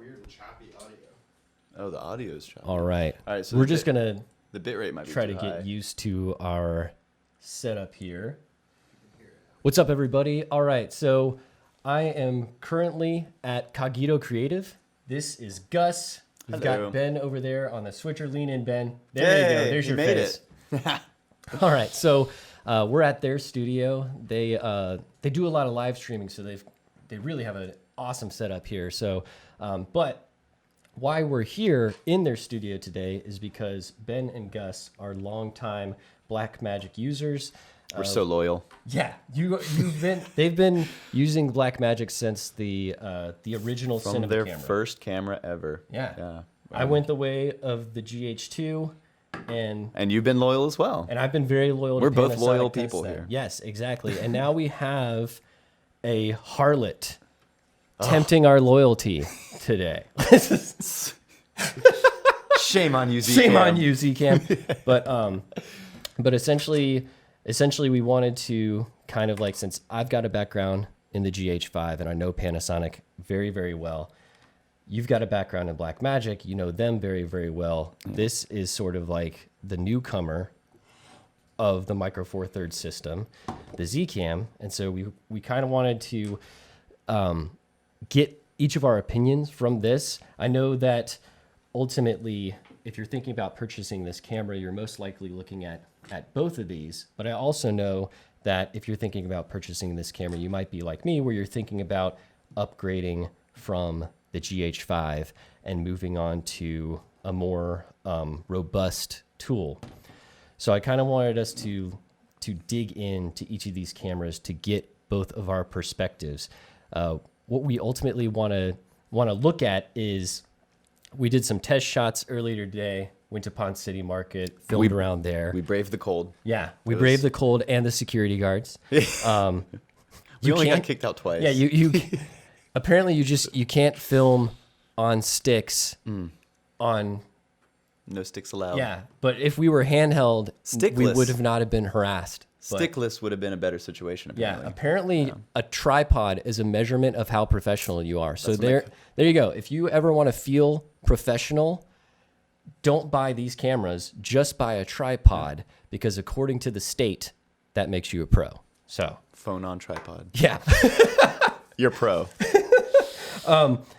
weird and choppy audio. Oh, the audio is choppy. All right. All right. So we're just gonna the bit rate might be try too to high. get used to our setup here. What's up, everybody? All right, so I am currently at Cogito Creative. This is Gus. We've Hello. got Ben over there on the switcher. Lean in, Ben. There Yay, you go. There's you your made face. it. All right, so we're at their studio. They do a lot of live streaming, so they really have an awesome setup here. So, but why we're here in their studio today is because Ben and Gus are longtime Blackmagic users. We're so loyal. Yeah, they've been using Blackmagic since the original From cinema their camera. first camera ever. Yeah. I went the way of the GH2, And you've been loyal as well. and I've been very loyal. We're to both Panasonic loyal since people then. here. Yes, exactly. And now we have a harlot tempting our loyalty today. Shame on you, Z. Shame on you, Zcam. But essentially we wanted to kind of like, since I've got a background in the GH5 and I know Panasonic very, very well. You've got a background in Blackmagic, you know them very, very well. This is sort of like the newcomer of the Micro Four Thirds system, the Zcam, and so we kind of wanted to get each of our opinions from this. I know that ultimately, if you're thinking about purchasing this camera, you're most likely looking at both of these. But I also know that if you're thinking about purchasing this camera, you might be like me, where you're thinking about upgrading from the GH5 and moving on to a more robust tool. So I kind of wanted us to dig into each of these cameras to get both of our perspectives. What we ultimately want to look at is, we did some test shots earlier today, went to Pond City Market, filmed around there. We braved the cold. Yeah, we braved the cold and the security guards. You only got kicked out twice. Yeah, you apparently you can't film on sticks on. No sticks allowed. Yeah, but if we were handheld, we Stickless. would have not been harassed. But, Stickless would have been a better situation, yeah, apparently. apparently a tripod is a measurement of how professional you are. So there you go. If you ever want to feel professional, don't buy these cameras. Just buy a tripod, because according to the state, that makes you a pro. So Phone on tripod. yeah. You're pro.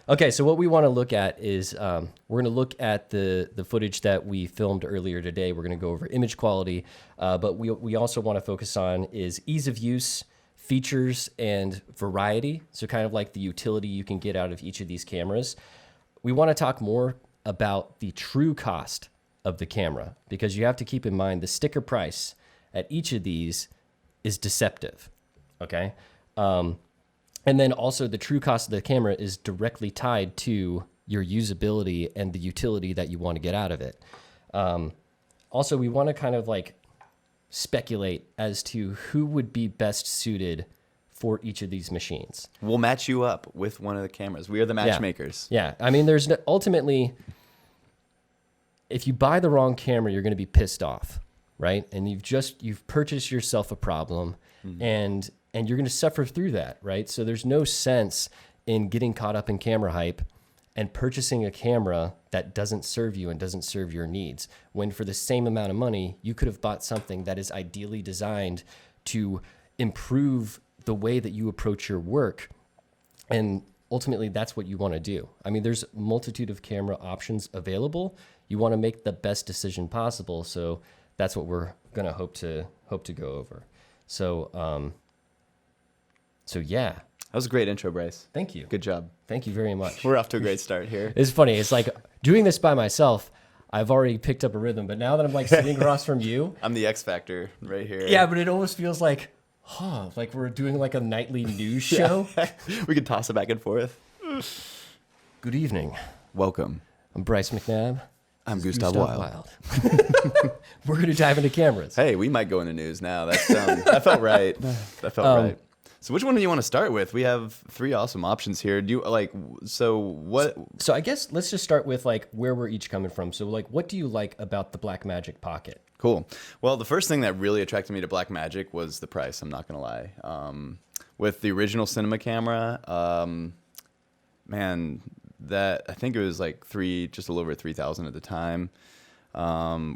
Okay, so what we want to look at is we're going to look at the footage that we filmed earlier today. We're going to go over image quality, but we also want to focus on is ease of use, features, and variety. So kind of like the utility you can get out of each of these cameras. We want to talk more about the true cost of the camera, because you have to keep in mind the sticker price at each of these is deceptive, okay? And then also the true cost of the camera is directly tied to your usability and the utility that you want to get out of it. Also, we want to kind of like speculate as to who would be best suited for each of these machines. We'll match you up with one of the cameras. We are the matchmakers. Yeah, I mean, there's ultimately, if you buy the wrong camera, you're going to be pissed off, right? And you've purchased yourself a problem, and you're going to suffer through that, right? So there's no sense in getting caught up in camera hype and purchasing a camera that doesn't serve you and doesn't serve your needs, when for the same amount of money, you could have bought something that is ideally designed to improve the way that you approach your work. And ultimately, that's what you want to do. I mean, there's a multitude of camera options available. You want to make the best decision possible. So that's what we're going to hope to go over. So yeah. That was a great intro, Bryce. Thank you. Good job. Thank you very much. We're off to a great start here. It's funny. It's like doing this by myself, I've already picked up a rhythm, but now that I'm like sitting across from you. I'm the X Factor right here. Yeah, but it almost feels like, like we're doing like a nightly news show. We could toss it back and forth. Good evening. Welcome. I'm Bryce McNabb. I'm Gustav Wild. We're going to dive into cameras. Hey, we might go into news now. That felt right. That felt right. So which one do you want to start with? We have 3 awesome options here. Do you like, so what? So I guess let's just start with like where we're each coming from. So like, what do you like about the Blackmagic Pocket? Cool. Well, the first thing that really attracted me to Blackmagic was the price. I'm not going to lie. With the original cinema camera, man, that I think it was like just a little over 3,000 at the time,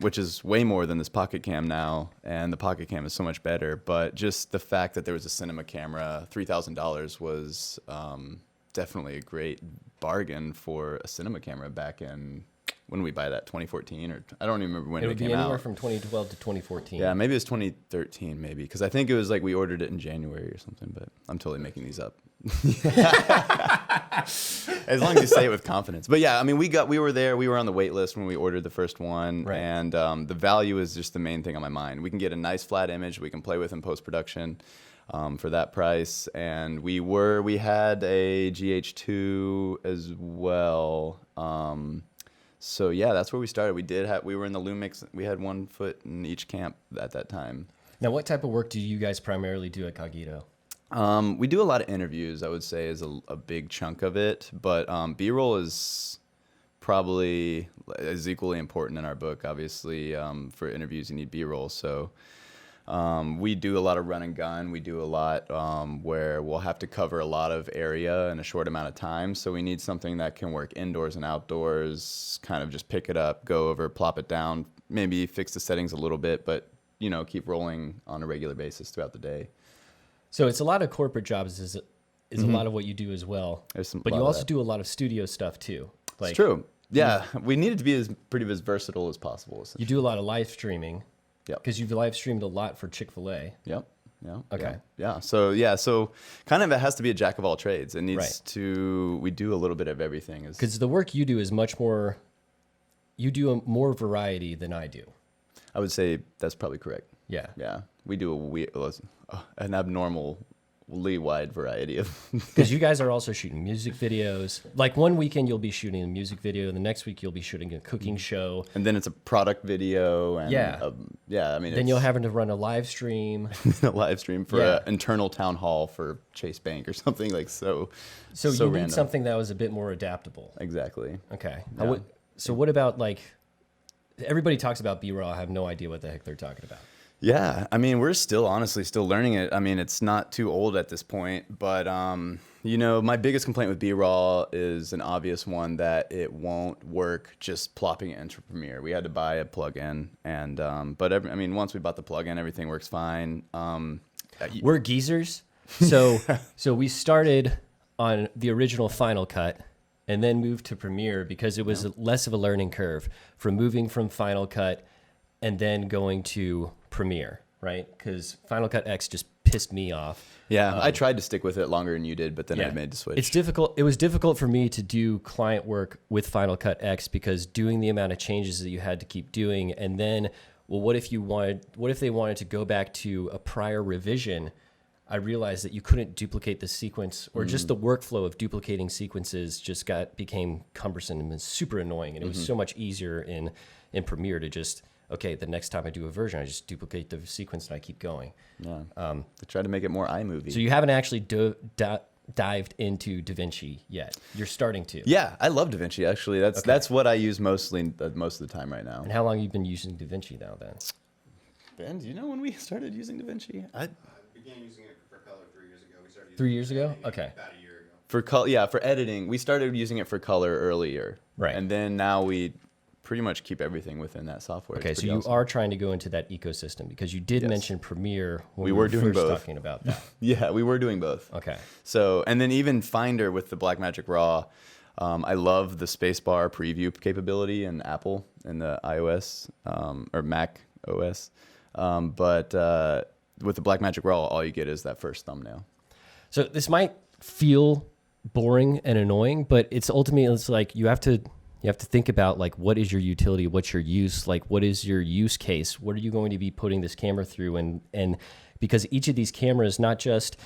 which is way more than this pocket cam now. And the pocket cam is so much better. But just the fact that there was a cinema camera, $3,000 was definitely a great bargain for a cinema camera back in. When did we buy that? 2014 or I don't even remember when it came out. It would be anywhere from 2012 to 2014. Yeah, maybe it was 2013, maybe because I think it was like we ordered it in January or something. But I'm totally making these up. As long as you say it with confidence. But yeah, I mean, we were there. We were on the wait list when we ordered the first one, right. And the value is just the main thing on my mind. We can get a nice flat image we can play with in post production. For that price, and we had a GH2 as well. So yeah, that's where we started. We were in the Lumix. We had 1 foot in each camp at that time. Now, what type of work do you guys primarily do at Cogito? We do a lot of interviews, I would say, is a big chunk of it. But B-roll is probably is equally important in our book. Obviously, for interviews, you need B-roll. So we do a lot of run and gun. We do a lot where we'll have to cover a lot of area in a short amount of time. So we need something that can work indoors and outdoors, kind of just pick it up, go over, plop it down, maybe fix the settings a little bit, but, keep rolling on a regular basis throughout the day. So it's a lot of corporate jobs is a lot of what you do as well. But you also do a lot of studio stuff too. It's true. Yeah, we need it to be pretty as versatile as possible. You do a lot of live streaming. Yeah. Because you've live streamed a lot for Chick-fil-A. Yep. Yeah. Okay. Yeah. So kind of it has to be a jack of all trades. It needs we do a little bit of everything. Because the work you do is much more, you do more variety than I do. I would say that's probably correct. Yeah. Yeah. We do an abnormally wide variety of. Because you guys are also shooting music videos. Like one weekend you'll be shooting a music video, and the next week you'll be shooting a cooking show. And then it's a product video. And I mean, then you'll have to run a live stream. A live stream for an internal town hall for Chase Bank or something like so. So you need something that was a bit more adaptable. Exactly. Okay. Yeah. So what about like, everybody talks about B-roll. I have no idea what the heck they're talking about. Yeah, I mean, we're honestly still learning it. I mean, it's not too old at this point, but my biggest complaint with B-roll is an obvious one, that it won't work just plopping it into Premiere. We had to buy a plugin, and once we bought the plugin, everything works fine. We're geezers, so we started on the original Final Cut and then moved to Premiere because it was less of a learning curve from moving from Final Cut and then going to Premiere, right? Because Final Cut X just pissed me off. Yeah, I tried to stick with it longer than you did, but then I made the switch. It's difficult. It was difficult for me to do client work with Final Cut X because doing the amount of changes that you had to keep doing, and then, what if they wanted to go back to a prior revision? I realized that you couldn't duplicate the sequence, or just the workflow of duplicating sequences became cumbersome and super annoying, and it was so much easier in Premiere to just, okay, the next time I do a version, I just duplicate the sequence and I keep going. Yeah. To try to make it more iMovie. So you haven't actually dived into DaVinci yet. You're starting to. Yeah, I love DaVinci actually. That's what I use most of the time right now. And how long have you been using DaVinci now then? Ben, do you know when we started using DaVinci? I began using it for color 3 years ago. We started using 3 years ago? Okay. About a year ago. For for editing, we started using it for color earlier. Right. And then now we pretty much keep everything within that software. Okay, so you are trying to go into that ecosystem because you did mention Premiere when we were doing first both. talking about that. Yeah, we were doing both. Okay. So, and then even Finder with the Blackmagic Raw, I love the spacebar preview capability in Apple and the iOS or Mac OS. But with the Blackmagic Raw, all you get is that first thumbnail. So this might feel boring and annoying, but it's like you have to think about like, what is your utility? What's your use? Like, what is your use case? What are you going to be putting this camera through? And because each of these cameras, not just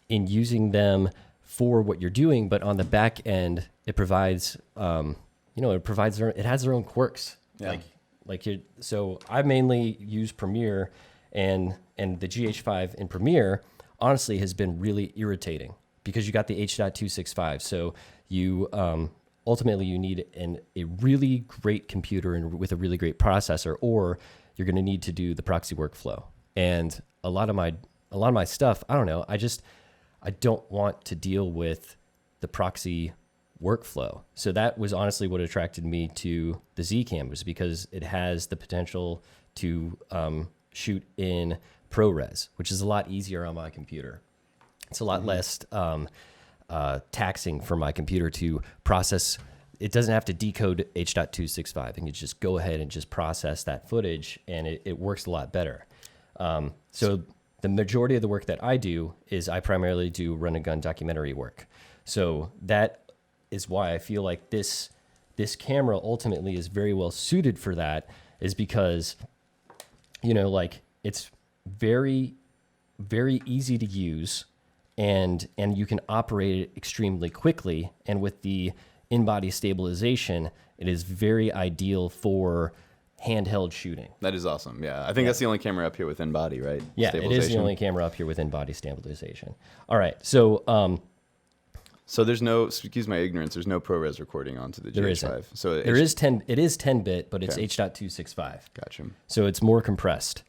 in using them for what you're doing, but on the back end, it provides, it has their own quirks. Yeah. So I mainly use Premiere, and the GH5 in Premiere honestly has been really irritating because you got the H.265. So you, ultimately, you need a really great computer and with a really great processor, or you're going to need to do the proxy workflow. And a lot of my stuff, I don't know. I don't want to deal with the proxy workflow. So that was honestly what attracted me to the Z-Cam, was because it has the potential to shoot in ProRes, which is a lot easier on my computer. It's a lot less taxing for my computer to process. It doesn't have to decode H.265. It can just go ahead and just process that footage, and it works a lot better. So the majority of the work that I do is I primarily do run and gun documentary work. So that is why I feel like this camera ultimately is very well suited for that, is because, you know, like, it's very, very easy to use, and you can operate it extremely quickly. And with the in-body stabilization, it is very ideal for handheld shooting. That is awesome. Yeah, I think that's the only camera up here with in-body, right? Yeah, it is the only camera up here with in-body stabilization. All right, so so there's no, excuse my ignorance, there's no ProRes recording onto the there GH5. isn't. So It is 10-bit, but it's Okay. H.265. Gotcha. So it's more compressed,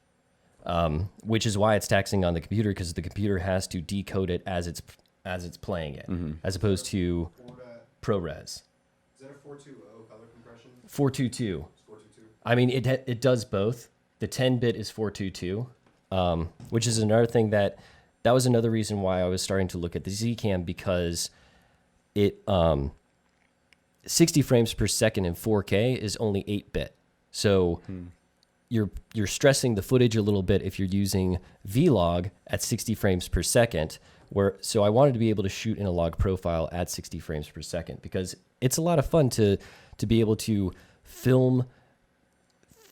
which is why it's taxing on the computer, because the computer has to decode it as it's playing it, as opposed to ProRes. Is that a 420 color compression? 422. It's 422. I mean, it does both. The 10-bit is 422, which is another thing that was another reason why I was starting to look at the Z-Cam, because it 60 frames per second in 4K is only 8-bit. So you're stressing the footage a little bit if you're using Vlog at 60 frames per second. So I wanted to be able to shoot in a log profile at 60 frames per second, because it's a lot of fun to be able to film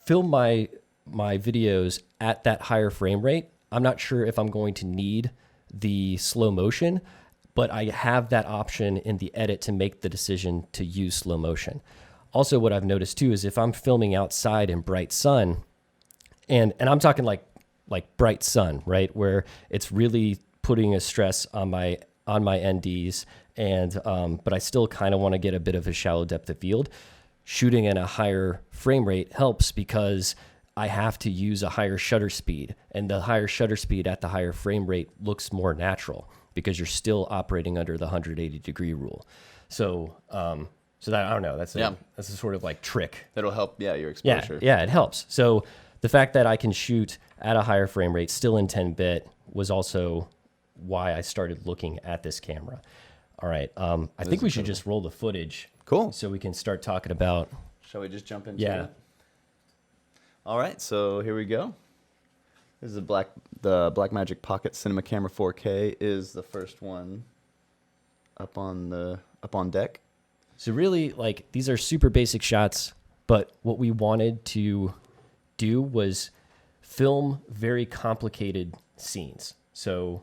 my videos at that higher frame rate. I'm not sure if I'm going to need the slow motion, but I have that option in the edit to make the decision to use slow motion. Also, what I've noticed too is if I'm filming outside in bright sun, and I'm talking like bright sun, right, where it's really putting a stress on my NDs, and but I still kind of want to get a bit of a shallow depth of field. Shooting at a higher frame rate helps, because I have to use a higher shutter speed, and the higher shutter speed at the higher frame rate looks more natural, because you're still operating under the 180-degree rule. So that, I don't know, that's a sort of like trick. That'll help, your exposure. Yeah, it helps. So the fact that I can shoot at a higher frame rate still in 10-bit was also why I started looking at this camera. All right, I think we should just roll the footage. Cool. So we can start talking about. Shall we just jump into Yeah. it? All right, so here we go. This is the Blackmagic Pocket Cinema Camera 4K is the first one up on deck. So really, like, these are super basic shots, but what we wanted to do was film very complicated scenes. So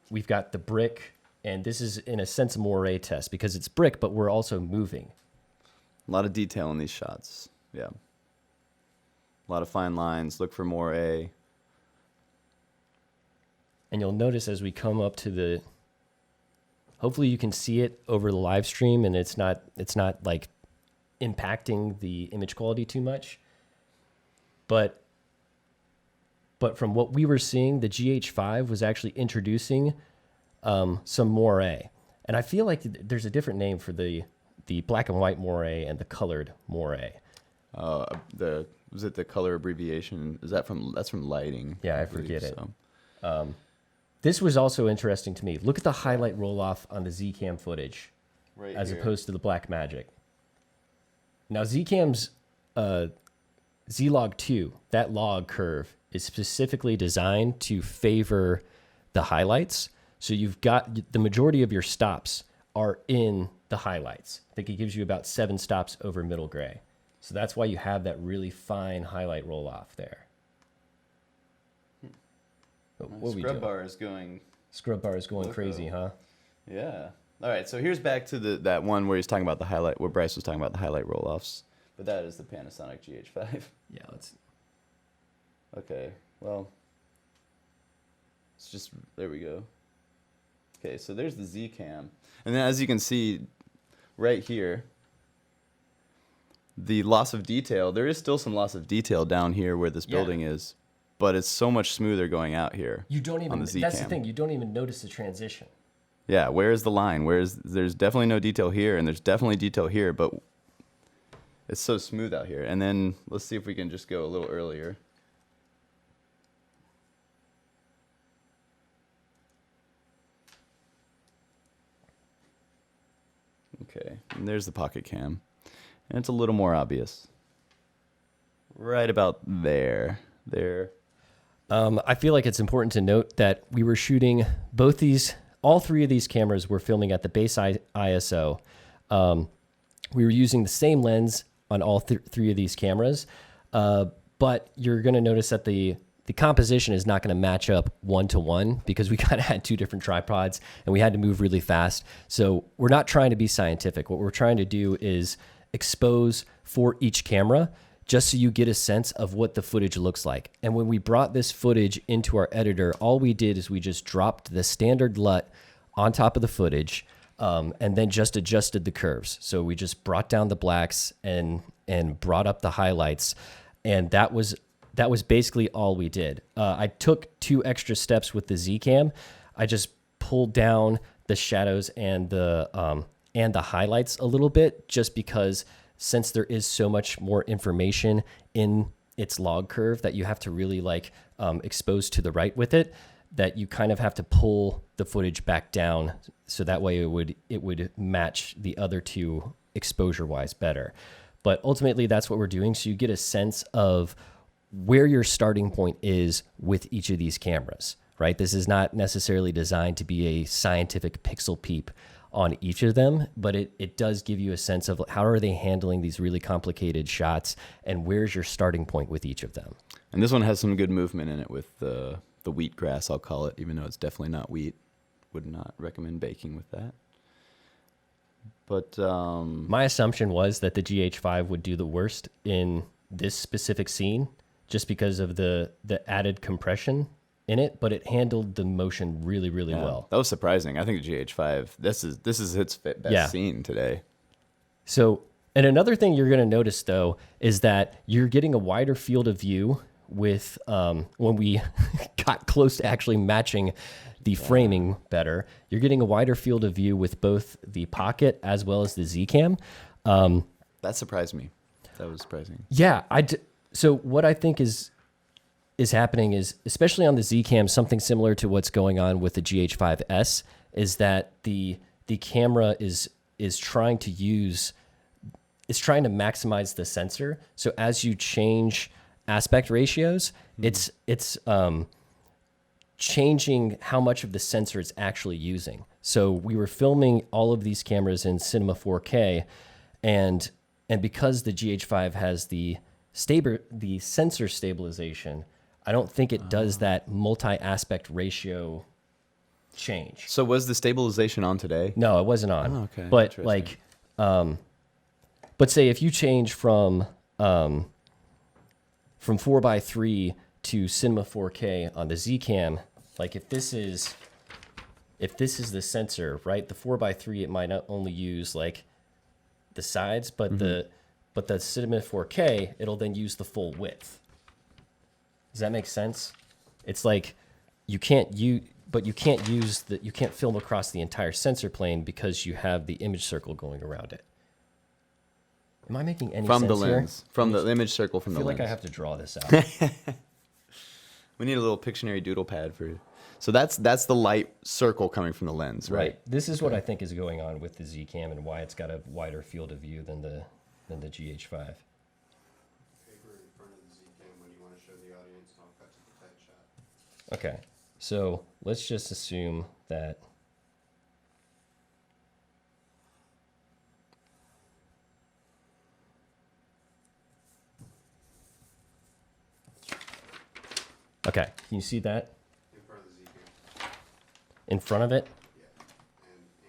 we've got the brick, and this is in a sense a moire test, because it's brick, but we're also moving. A lot of detail in these shots. Yeah. A lot of fine lines. Look for moire. And you'll notice as we come up to the, hopefully you can see it over the live stream, and it's not like impacting the image quality too much. But from what we were seeing, the GH5 was actually introducing some moire. And I feel like there's a different name for the black and white moire and the colored moire. Was it the color abbreviation? That's from lighting? Yeah, I believe, forget it. so. This was also interesting to me. Look at the highlight roll-off on the Z-Cam footage Right as here. opposed to the Blackmagic. Now, Z-Cam's Z-Log 2, that log curve, is specifically designed to favor the highlights. So you've got the majority of your stops are in the highlights. I think it gives you about 7 stops over middle gray. So that's why you have that really fine highlight roll-off there. What are we Scrub doing? bar is going. Scrub bar is going Look crazy, huh? Yeah. All right. So here's back to that one where he's talking about the highlight, where Bryce was talking about the highlight roll-offs. But that is the Panasonic GH5. Yeah, let's. Okay. Well, it's just there we go. Okay. So there's the Z-Cam, and then as you can see, right here, the loss of detail. There is still some loss of detail down here where this building is, but it's so much smoother going out here. You don't on even. the That's the Z-Cam. thing. You don't even notice the transition. Yeah, where's the line? There's definitely no detail here, and there's definitely detail here, but it's so smooth out here. And then let's see if we can just go a little earlier. Okay, and there's the pocket cam. And it's a little more obvious. Right about there. There. I feel like it's important to note that we were shooting all three of these cameras were filming at the base ISO. We were using the same lens on all three of these cameras, but you're going to notice that the composition is not going to match up 1-to-1 because we kind of had two different tripods and we had to move really fast. So we're not trying to be scientific. What we're trying to do is expose for each camera just so you get a sense of what the footage looks like. And when we brought this footage into our editor, all we did is we just dropped the standard LUT on top of the footage and then just adjusted the curves. So we just brought down the blacks and brought up the highlights. And that was basically all we did. I took 2 extra steps with the Z-Cam. I just pulled down the shadows and the highlights a little bit, just because since there is so much more information in its log curve that you have to really expose to the right with it, that you kind of have to pull the footage back down so that way it would match the other two exposure wise better. But ultimately that's what we're doing. So you get a sense of where your starting point is with each of these cameras, right? This is not necessarily designed to be a scientific pixel peep on each of them, but it does give you a sense of how are they handling these really complicated shots and where's your starting point with each of them. And this one has some good movement in it with the wheatgrass, I'll call it, even though it's definitely not wheat. Would not recommend baking with that. But my assumption was that the GH5 would do the worst in this specific scene just because of the added compression in it, but it handled the motion really, really well. That was surprising. I think the GH5, this is its best scene today. So, and another thing you're going to notice though is that you're getting a wider field of view with when we got close to actually matching the framing better. You're getting a wider field of view with both the pocket as well as the Z-Cam. That surprised me. That was surprising. Yeah, so what I think is happening is, especially on the Z-Cam, something similar to what's going on with the GH5S, is that the camera is trying to maximize the sensor. So as you change aspect ratios, it's changing how much of the sensor it's actually using. So we were filming all of these cameras in Cinema 4K, and because the GH5 has the sensor stabilization, I don't think it does that multi-aspect ratio change. So was the stabilization on today? No, it wasn't on. Oh, okay. But but say if you change from 4:3 to Cinema 4K on the Z-Cam, like if this is the sensor, right? The 4:3, it might not only use like the sides, but the Cinema 4K, it'll then use the full width. Does that make sense? It's like you can't film across the entire sensor plane because you have the image circle going around it. Am I making any sense from the lens, here? from the image circle from the lens? I feel like I have to draw this out. We need a little Pictionary doodle pad for you. So that's the light circle coming from the lens, right? This is what I think is going on with the Z-Cam and why it's got a wider field of view than the GH5. Paper in front of the Z-Cam when you want to show the audience, and I'll cut to the tight shot. Okay, so let's just assume that. Okay, can you see that? In front of the Z-Cam. In front of it? Yeah.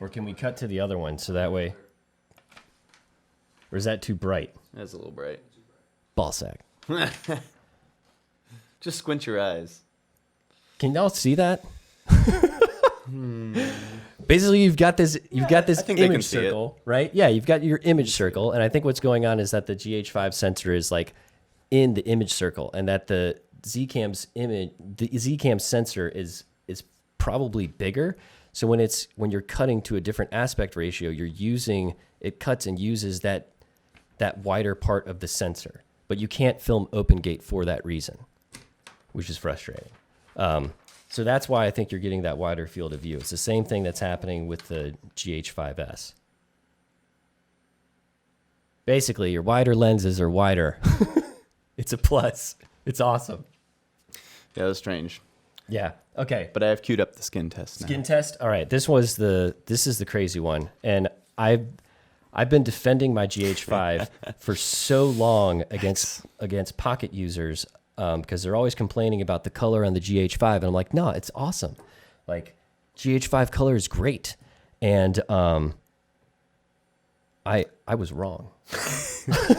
Or can we cut to the other one so that way? Or is that too bright? That's a little bright. Ball sack. Just squint your eyes. Can y'all see that? Basically, you've got this image circle, right? Yeah, you've got your image circle, and I think what's going on is that the GH5 sensor is like in the image circle, and that the Z-Cam sensor is probably bigger. So when you're cutting to a different aspect ratio, it cuts and uses that wider part of the sensor. But you can't film open gate for that reason, which is frustrating. So that's why I think you're getting that wider field of view. It's the same thing that's happening with the GH5S. Basically, your wider lenses are wider. It's a plus. It's awesome. Yeah, that's strange. Yeah. Okay. But I have queued up the skin test now. Skin test. All right. This is the crazy one, and I've been defending my GH5 for so long against pocket users because they're always complaining about the color on the GH5, and I'm like, no, it's awesome. Like GH5 color is great, and I was wrong.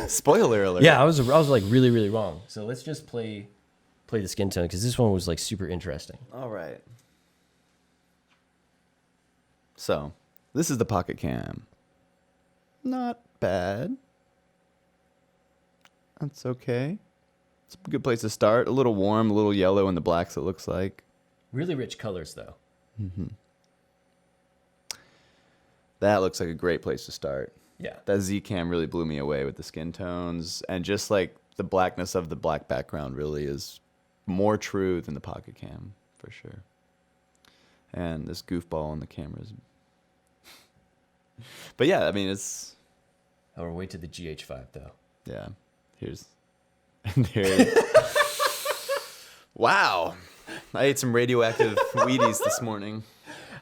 Spoiler alert. Yeah, I was like really, really wrong. So let's just play the skin tone because this one was like super interesting. All right. So this is the pocket cam. Not bad. That's okay. It's a good place to start. A little warm, a little yellow in the blacks, it looks like. Really rich colors, though. Mm-hmm. That looks like a great place to start. Yeah. That Z-cam really blew me away with the skin tones. And just like the blackness of the black background really is more true than the pocket cam, for sure. And this goofball on the cameras. But yeah, I mean, it's... Oh, we'll wait to the GH5, though. Yeah. Here's... there it is. Wow. I ate some radioactive Wheaties this morning.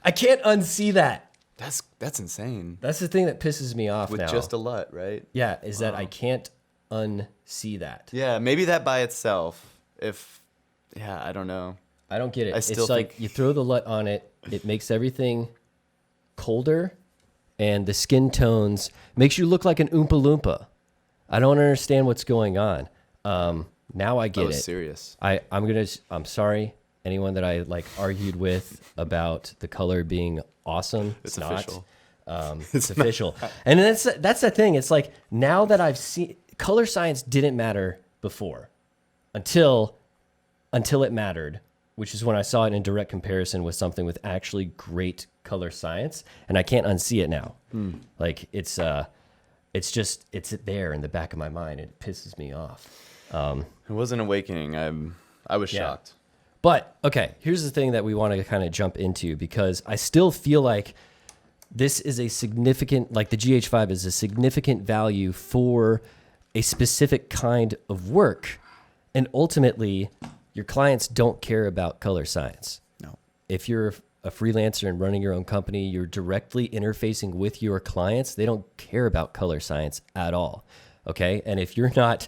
I can't unsee that. That's insane. That's the thing that pisses me off With now. just a LUT, right? Yeah, is that I can't unsee that. Yeah, maybe that by itself. Yeah, I don't know. I don't get it. I still It's like think- you throw the LUT on it, it makes everything colder, and the skin tones makes you look like an Oompa Loompa. I don't understand what's going on. Now I get it. Serious. I'm sorry, anyone that I like argued with about the color being awesome. It's not. official. It's official. And that's the thing. It's like now that I've seen color science didn't matter before until it mattered, which is when I saw it in direct comparison with something with actually great color science, and I can't unsee it now. Like it's there in the back of my mind. It pisses me off. It was an awakening. I was shocked. But okay, here's the thing that we want to kind of jump into, because I still feel like this is a significant, like the GH5 is a significant value for a specific kind of work. And ultimately, your clients don't care about color science. No. If you're a freelancer and running your own company, you're directly interfacing with your clients. They don't care about color science at all. Okay. And if you're not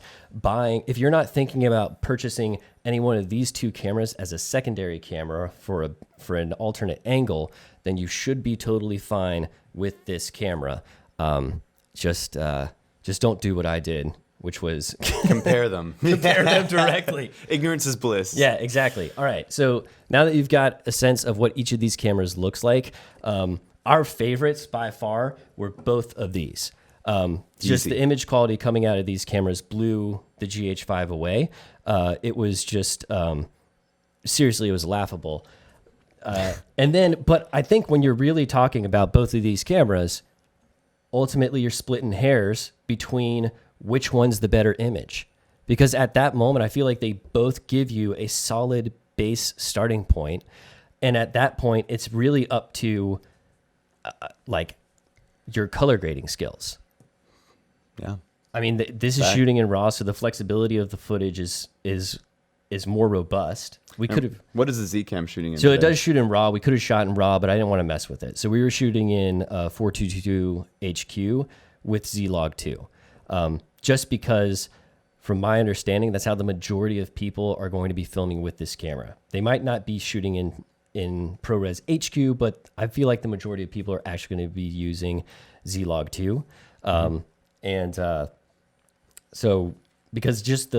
thinking about purchasing any one of these two cameras as a secondary camera for an alternate angle, then you should be totally fine with this camera. Just don't do what I did, which was Compare them. compare them directly. Ignorance is bliss. Yeah, exactly. All right. So now that you've got a sense of what each of these cameras looks like, our favorites by far were both of these. Just Easy. the image quality coming out of these cameras blew the GH5 away. It was just, seriously, it was laughable. But I think when you're really talking about both of these cameras, ultimately you're splitting hairs between which one's the better image. Because at that moment, I feel like they both give you a solid base starting point. And at that point, it's really up to like your color grading skills. Yeah. I mean, this is shooting in RAW, so the flexibility of the footage is more robust. We could have. What is the Z-cam shooting in? So it today? does shoot in RAW. We could have shot in RAW, but I didn't want to mess with it. So we were shooting in 422 HQ with Z-Log 2, just because, from my understanding, that's how the majority of people are going to be filming with this camera. They might not be shooting in ProRes HQ, but I feel like the majority of people are actually going to be using Z-Log 2. So because just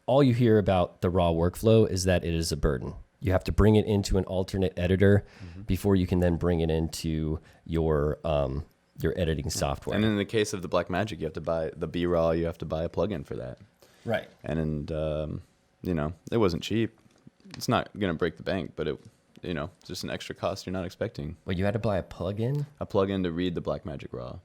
all you hear about the RAW workflow is that it is a burden. You have to bring it into an alternate editor before you can then bring it into your editing software. And in the case of the Blackmagic, you have to buy the B-RAW. You have to buy a plugin for that. Right. And it wasn't cheap. It's not gonna break the bank, but just an extra cost you're not expecting. Well, you had to buy a plug-in A plug-in to read the Blackmagic RAW.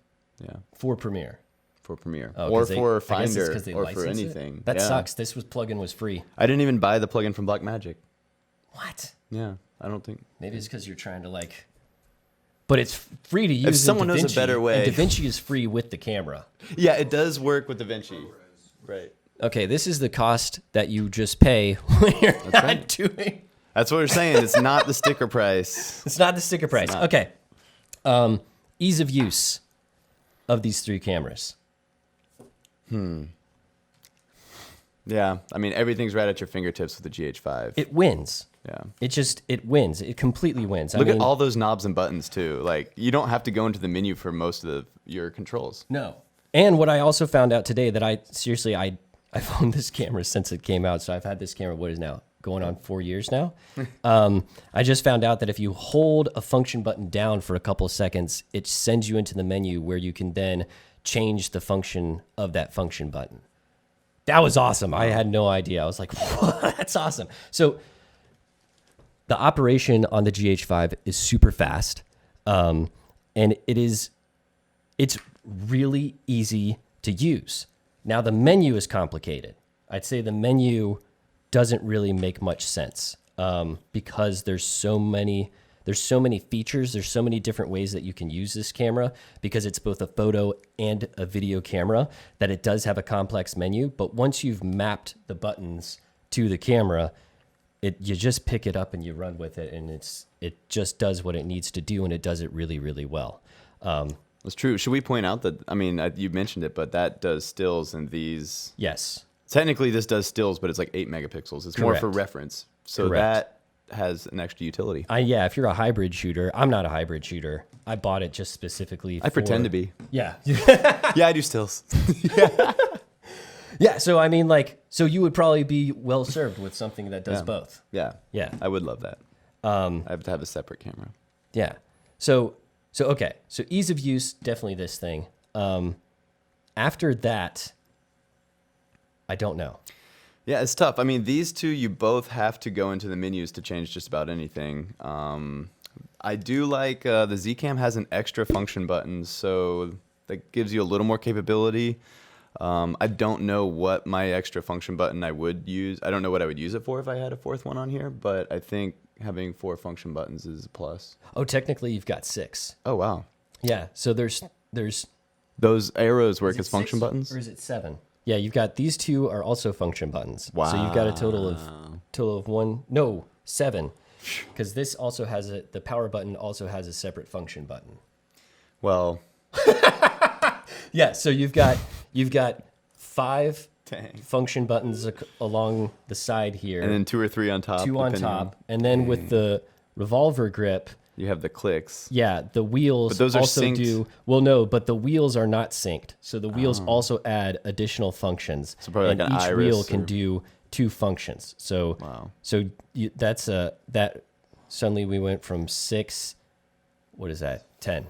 Yeah, for Premiere. for Premiere. Oh, or 'cause for I guess it's Finder 'cause they or for license it? anything. That Yeah. sucks. This plug-in was free. I didn't even buy the plugin from Blackmagic. What? Yeah, I don't think. Maybe it's because you're trying to like. But it's free to use. If in someone knows a DaVinci, better way. and DaVinci is free with the camera. Yeah, it does work with DaVinci. Right. Okay, this is the cost that you just pay when you're not right. doing. That's what we're saying. It's not the sticker price. It's not the sticker price. not. Okay. Ease of use of these 3 cameras. Yeah, I mean everything's right at your fingertips with the GH5. It wins. Yeah. It wins. It completely wins. Look at all those knobs and buttons too. Like you don't have to go into the menu for most of your controls. No. And what I also found out today that I've owned this camera since it came out. So I've had this camera, what is now? Going on 4 years now. I just found out that if you hold a function button down for a couple of seconds, it sends you into the menu where you can then change the function of that function button. That was awesome. I had no idea. I was like, that's awesome. So the operation on the GH5 is super fast. And it's really easy to use. Now the menu is complicated. I'd say the menu doesn't really make much sense because there's so many features. There's so many different ways that you can use this camera because it's both a photo and a video camera that it does have a complex menu. But once you've mapped the buttons to the camera, you just pick it up and you run with it, and it just does what it needs to do, and it does it really, really well. That's true. Should we point out that, I mean, you mentioned it, but that does stills and these. Yes. Technically, this does stills, but it's like 8 megapixels. It's more for Correct. reference. So Correct. that has an extra utility. Yeah, if you're a hybrid shooter, I'm not a hybrid shooter. I bought it just specifically I pretend to be. Yeah. Yeah, I do stills. Yeah, so I mean, so you would probably be well served with something that does both. Yeah. Yeah. I would love that. I have to have a separate camera. Yeah. So okay. So ease of use, definitely this thing. After that, I don't know. Yeah, it's tough. I mean, these two, you both have to go into the menus to change just about anything. I do like the Zcam has an extra function button, so that gives you a little more capability. I don't know what my extra function button I would use. I don't know what I would use it for if I had a 4th one on here, but I think having 4 function buttons is a plus. Oh, technically you've got 6. Oh, wow. Yeah. So there's Those arrows work is it as function 6 buttons? or is it 7? Yeah, you've got these 2 are also function buttons. Wow. So you've got a total of 7. Because this also has the power button also has a separate function button. Well, Yeah, so you've got 5 dang. function buttons along the side here. And then 2 or 3 on top. 2 on depending top, and then with the revolver grip, You have the clicks. yeah, the wheels But those are also synced. do well. No, but the wheels are not synced, so the wheels also add additional functions. So probably and like an each iris wheel can or- do 2 functions. So Wow. that's that. Suddenly we went from 6. What is that? 10.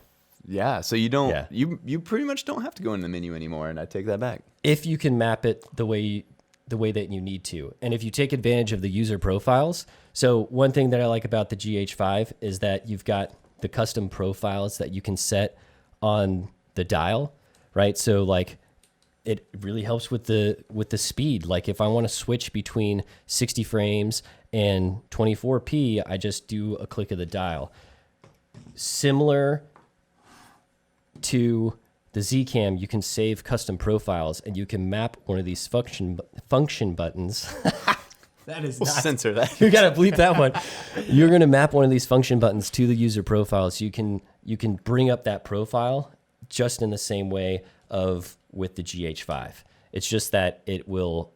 Yeah, so you don't Yeah. you pretty much don't have to go in the menu anymore, and I take that back. If you can map it the way that you need to, and if you take advantage of the user profiles. So one thing that I like about the GH5 is that you've got the custom profiles that you can set on the dial, right? So like it really helps with the speed. Like if I want to switch between 60 frames and 24p, I just do a click of the dial. Similar to the Zcam, you can save custom profiles and you can map one of these function buttons. That is We'll not. censor that. You gotta bleep that one. You're gonna map one of these function buttons to the user profile, so you can bring up that profile just in the same way of with the GH5. It's just that it will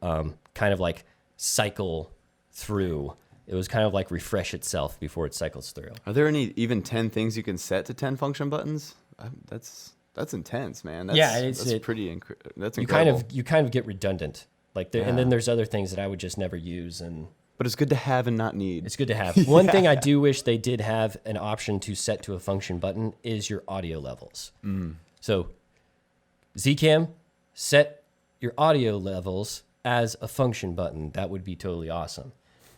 kind of like cycle through. It was kind of like refresh itself before it cycles through. Are there any even 10 things you can set to 10 function buttons? That's intense, man. That's, Yeah, that's that's You incredible. you kind of get redundant. Like and then there's other things that I would just never use, and But it's good to have and not need. it's good to have. One thing I do wish they did have an option to set to a function button is your audio levels. So Zcam, set your audio levels as a function button. That would be totally awesome.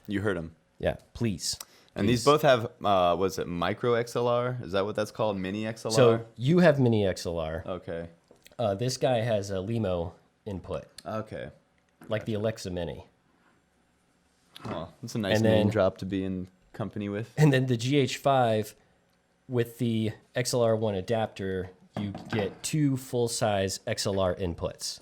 You heard him. Yeah, please. And these both have, was it micro XLR? Is that what that's called? Mini XLR? So you have mini XLR. Okay. This guy has a Limo input, Okay. like the Alexa Mini. Well, that's a nice And name then- drop to be in company with. And then the GH5 with the XLR1 adapter, you get 2 full-size XLR inputs.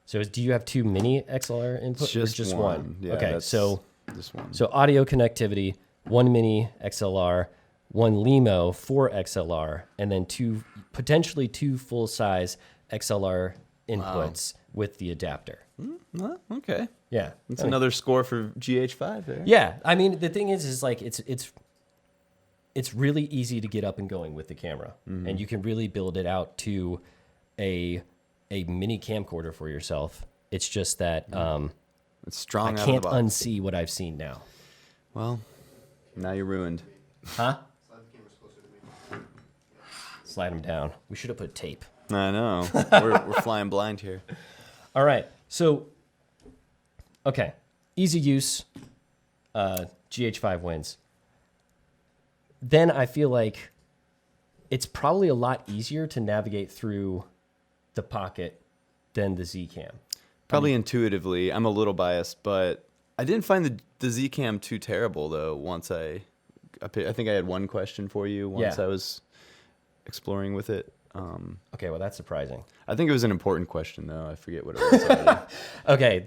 So do you have 2 mini XLR inputs or just one? Yeah, okay, that's so just one. so audio connectivity, 1 mini XLR, 1 Limo 4 XLR, and then potentially 2 full-size XLR inputs with the adapter. Well, okay. Yeah. That's another score for GH5 there. Yeah, I mean the thing is like it's really easy to get up and going with the camera, and you can really build it out to a mini camcorder for yourself. It's just that It's strong I out of can't the box. unsee what I've seen now. Well, now you're ruined. Huh? Slide the cameras closer to me. Slide them down. We should have put tape. I know. we're flying blind here. All right. So, okay, easy use. GH5 wins. Then I feel like it's probably a lot easier to navigate through the Pocket than the Z-Cam. Probably intuitively. I'm a little biased, but I didn't find the Z-Cam too terrible, though, once I think I had one question for you once Yeah. I was exploring with it. Okay, well, that's surprising. I think it was an important question, though. I forget what it was already. Okay,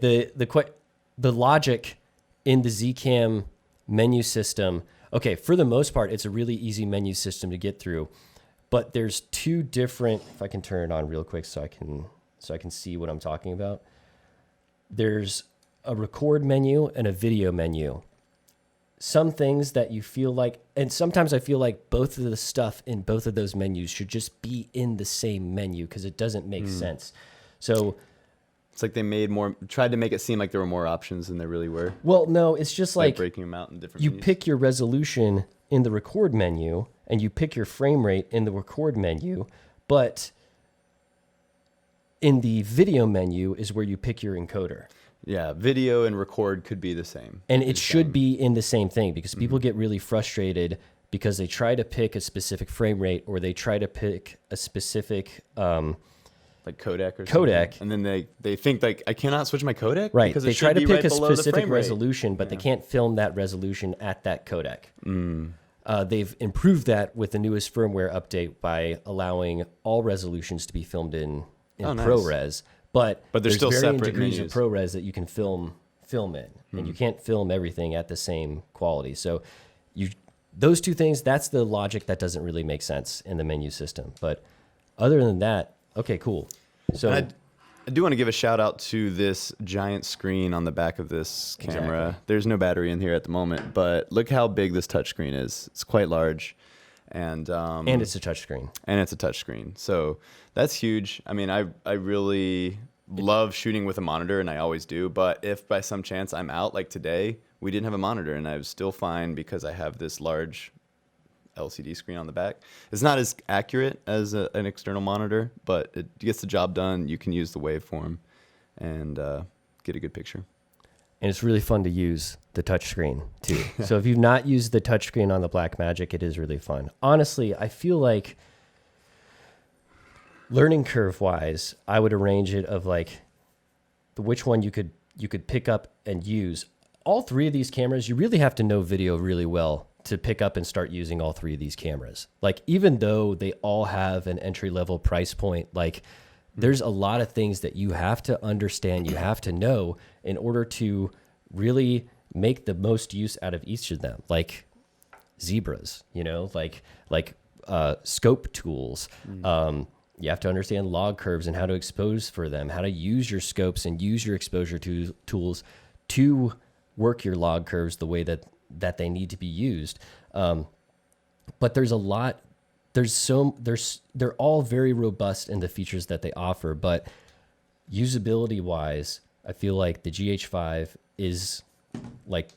the logic in the Z-Cam menu system, okay, for the most part, it's a really easy menu system to get through, but there's 2 different, if I can turn it on real quick so I can see what I'm talking about. There's a record menu and a video menu. Some things that you feel like, and sometimes I feel like both of the stuff in both of those menus should just be in the same menu because it doesn't make sense. So It's like they tried to make it seem like there were more options than there really were. well, no, it's just Like like breaking them out in different you menus. pick your resolution in the record menu and you pick your frame rate in the record menu, but in the video menu is where you pick your encoder. Yeah, video and record could be the same. And it should be in the same thing because people get really frustrated because they try to pick a specific frame rate or they try to pick a specific Like codec or Codec. something. And then they think like, I cannot switch my codec? right. Because They it try should to be pick right a below the specific frame rate. resolution, but they can't film that resolution at that codec. They've improved that with the newest firmware update by allowing all resolutions to be filmed in Oh, nice. ProRes. But But they're there's still varying separate degrees menus. of ProRes that you can film in, and you can't film everything at the same quality. So those 2 things, that's the logic that doesn't really make sense in the menu system. But other than that, okay, cool. So And I do want to give a shout out to this giant screen on the back of this camera. Exactly. There's no battery in here at the moment, but look how big this touchscreen is. It's quite large. And it's a touchscreen. and it's a touchscreen. So that's huge. I mean, I really love shooting with a monitor, and I always do. But if by some chance I'm out, like today, we didn't have a monitor, and I was still fine because I have this large LCD screen on the back. It's not as accurate as an external monitor, but it gets the job done. You can use the waveform and get a good picture. And it's really fun to use the touchscreen too. So if you've not used the touchscreen on the Blackmagic, it is really fun. Honestly, I feel like learning curve wise, I would arrange it of like which one you could pick up and use. All 3 of these cameras, you really have to know video really well to pick up and start using all 3 of these cameras. Like even though they all have an entry level price point, like there's a lot of things that you have to understand, you have to know in order to really make the most use out of each of them. Like zebras, like scope tools. You have to understand log curves and how to expose for them, how to use your scopes and use your exposure tools to work your log curves the way that they need to be used. But there's a lot. They're all very robust in the features that they offer, but usability wise, I feel like the GH5 is like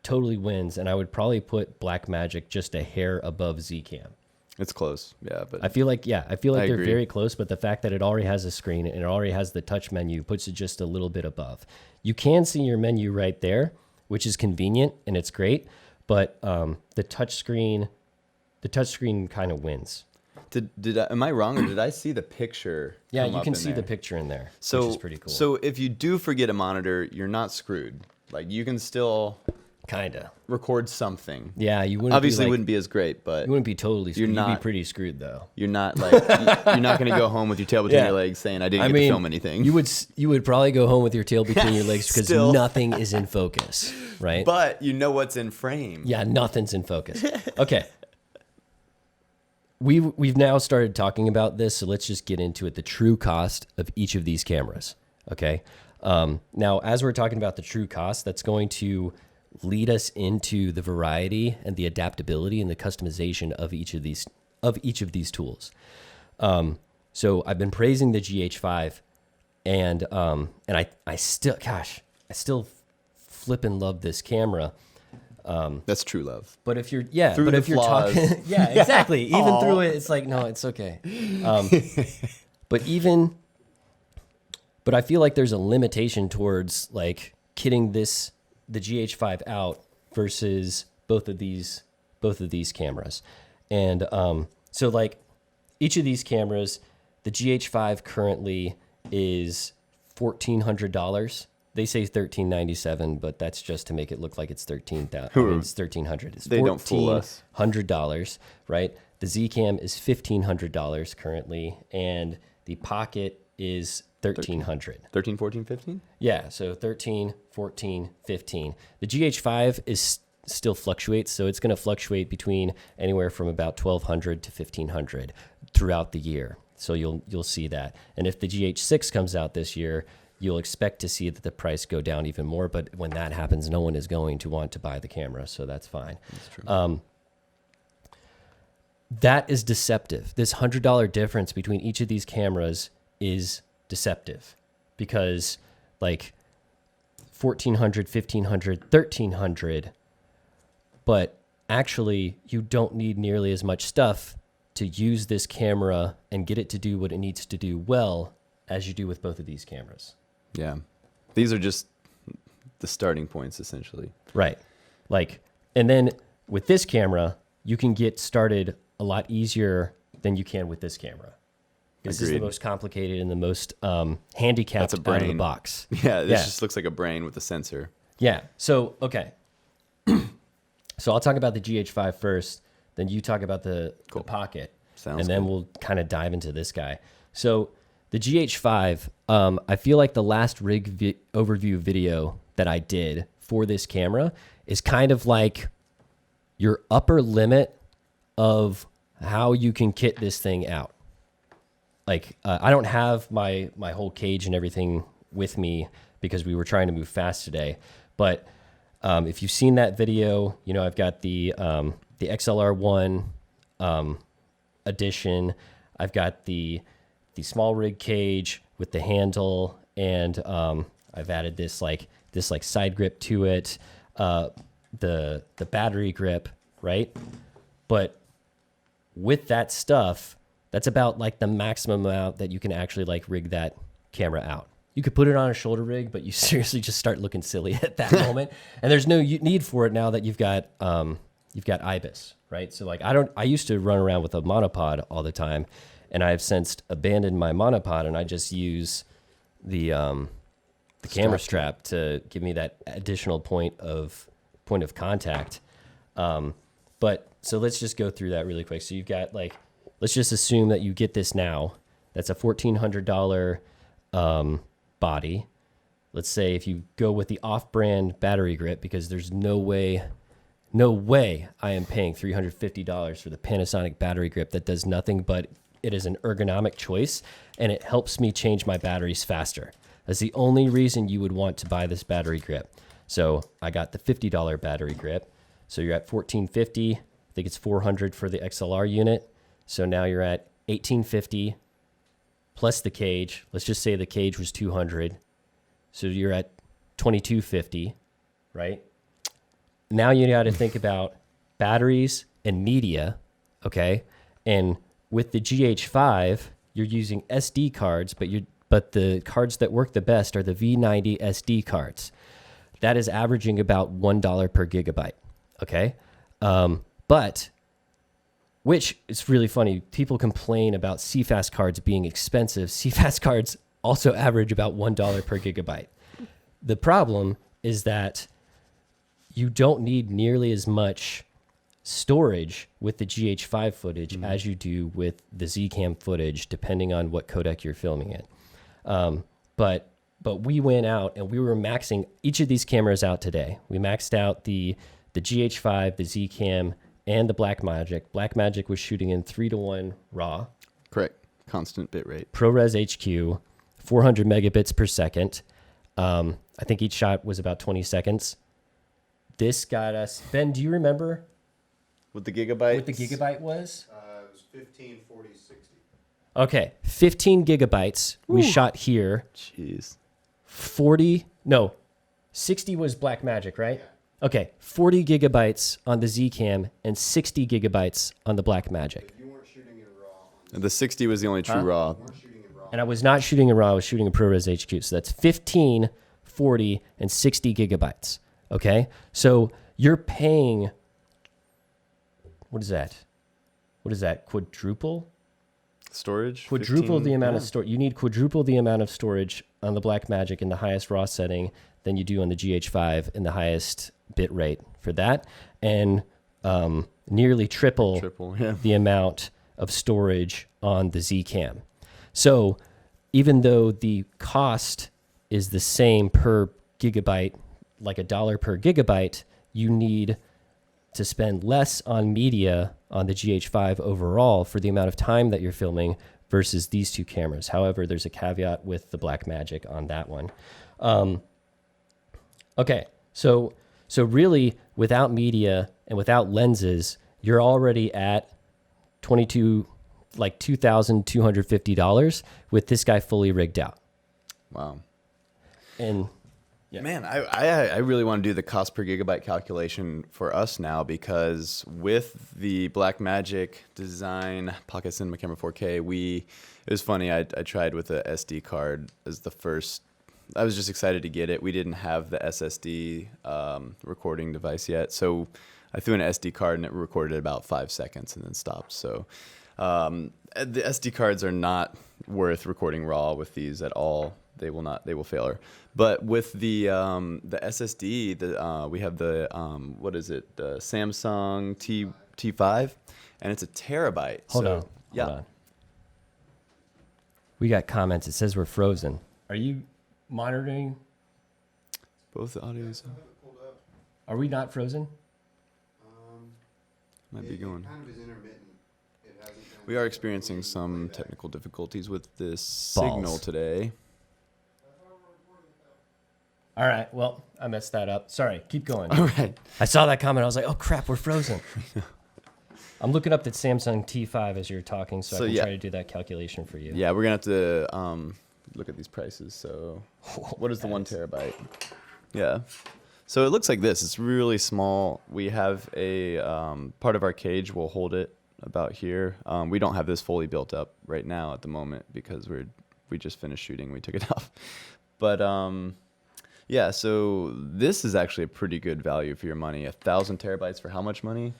totally wins, and I would probably put Blackmagic just a hair above Z-Cam. It's close, yeah. But I feel like they're agree. very close, but the fact that it already has a screen and it already has the touch menu puts it just a little bit above. You can see your menu right there, which is convenient and it's great, but the touchscreen kind of wins. Am I wrong, or did I see the picture? Yeah, come you up can in see there? the picture in there, So which is pretty cool. So if you do forget a monitor, you're not screwed. Like you can still Kinda. record something. Yeah, you wouldn't Obviously, be wouldn't be as great, but you wouldn't be totally screwed. You'd not- be pretty screwed though. you're not like you're not going to go home with your tail between Yeah. your legs saying I didn't get to film anything. You would probably go home with your tail between your legs because Still. nothing is in focus, right? But you know what's in frame. Yeah, nothing's in focus. Okay. We've now started talking about this, so let's just get into it. The true cost of each of these cameras. Okay. Now, as we're talking about the true cost, that's going to lead us into the variety and the adaptability and the customization of each of these tools. So I've been praising the GH5, and I still flippin' love this camera. That's true love. But if you're Through but the if you're flaws. talking, yeah, exactly. Even through it, it's like no, it's okay. But I feel like there's a limitation towards like kitting the GH5 out versus both of these cameras, and so like each of these cameras, the GH5 currently is $1,400. They say $1,397, but that's just to make it look like it's $13,000. It's $1,300. It's They don't fool us. $1,400, right? The Zcam is $1,500 currently, and the Pocket is $1,300. 13, 14, 15? Yeah, so 13, 14, 15. The GH5 is still fluctuates, so it's going to fluctuate between anywhere from about $1,200 to $1,500 throughout the year. So you'll see that. And if the GH6 comes out this year, you'll expect to see that the price go down even more. But when that happens, no one is going to want to buy the camera, so that's fine. That's true. That is deceptive. This $100 difference between each of these cameras is deceptive because like $1,400, $1,500, $1,300, but actually you don't need nearly as much stuff to use this camera and get it to do what it needs to do well as you do with both of these cameras. Yeah. These are just the starting points, essentially. Right. Like, and then with this camera, you can get started a lot easier than you can with this camera. This is the Agreed. most complicated and the most handicapped That's a out of the brain. box. Yeah, this just looks like a brain with a sensor. Yeah. So, okay. So I'll talk about the GH5 first, then you talk about the Pocket. Sounds and then good. we'll kind of dive into this guy. So the GH5, I feel like the last rig overview video that I did for this camera is kind of like your upper limit of how you can kit this thing out. Like I don't have my whole cage and everything with me because we were trying to move fast today. But if you've seen that video, you know I've got the XLR1 edition. I've got the small rig cage with the handle, and I've added this side grip to it, the battery grip, right? But with that stuff, that's about like the maximum amount that you can actually like rig that camera out. You could put it on a shoulder rig, but you seriously just start looking silly at that moment. And there's no need for it now that you've got IBIS, right? So like I used to run around with a monopod all the time, and I've since abandoned my monopod, and I just use the camera strap to give me that additional point of contact. But so let's just go through that really quick. So you've got like, let's just assume that you get this now. That's a $1,400 body. Let's say if you go with the off-brand battery grip, because there's no way I am paying $350 for the Panasonic battery grip that does nothing but it is an ergonomic choice, and it helps me change my batteries faster. That's the only reason you would want to buy this battery grip. So I got the $50 battery grip. So you're at $1,450. I think it's $400 for the XLR unit. So now you're at $1,850 plus the cage. Let's just say the cage was $200. So you're at $2,250, right? Now you got to think about batteries and media, okay? And with the GH5, you're using SD cards, but the cards that work the best are the V90 SD cards. That is averaging about $1 per gigabyte. Okay. But which is really funny. People complain about CFast cards being expensive. CFast cards also average about $1 per gigabyte. The problem is that you don't need nearly as much storage with the GH5 footage as you do with the Zcam footage, depending on what codec you're filming it. But we went out and we were maxing each of these cameras out today. We maxed out the GH5, the Zcam, and the Blackmagic. Blackmagic was shooting in 3:1 RAW. Correct. Constant bit rate. ProRes HQ, 400 megabits per second. I think each shot was about 20 seconds. This got us, Ben, do you remember With the gigabyte? what the gigabyte was? It was 15, 40, 60. Okay, 15 gigabytes. We shot here. Jeez. 60 was Blackmagic, right? Okay, 40 gigabytes on the Zcam and 60 gigabytes on the Blackmagic. If you weren't shooting in RAW, The 60 was the only true raw. you weren't shooting in RAW. And I was not shooting in RAW, I was shooting in ProRes HQ. So that's 15, 40, and 60 gigabytes. Okay? So you're paying, what is that? Quadruple? Storage? Quadruple 15? the amount Yeah. of storage. You need quadruple the amount of storage on the Blackmagic in the highest RAW setting than you do on the GH5 in the highest bit rate for that. And nearly triple Yeah. the amount of storage on the Zcam. So even though the cost is the same per gigabyte, like $1 per gigabyte, you need to spend less on media on the GH5 overall for the amount of time that you're filming versus these two cameras. However, there's a caveat with the Blackmagic on that one. Okay, so really without media and without lenses, you're already at $2,250 with this guy fully rigged out. Wow. And Man, I really want to do the cost per gigabyte calculation for us now, because with the Blackmagic Design Pocket Cinema Camera 4K, it was funny, I tried with a SD card as the first. I was just excited to get it. We didn't have the SSD recording device yet, so I threw in an SD card and it recorded about 5 seconds and then stopped. So the SD cards are not worth recording RAW with these at all. They will fail her. But with the SSD, we have the what is it? The Samsung T5, and it's a terabyte. hold on. We got comments. It says we're frozen. Are you monitoring? Both the audios Are we not frozen? might be going. It kind of is intermittent. It hasn't been We are experiencing some technical difficulties with this Balls. signal today. All right. Well, I messed that up. Sorry. Keep going. All right. I saw that comment. I was like, oh, crap, we're frozen. I'm looking up the Samsung T5 as you're talking, so I can try to do that calculation for you. Yeah, we're going to have to look at these prices. So what is the 1 terabyte? Yeah. So it looks like this. It's really small. We have a part of our cage will hold it about here. We don't have this fully built up right now at the moment because we just finished shooting. We took it off. But yeah, so this is actually a pretty good value for your money. 1,000 terabytes for how much money?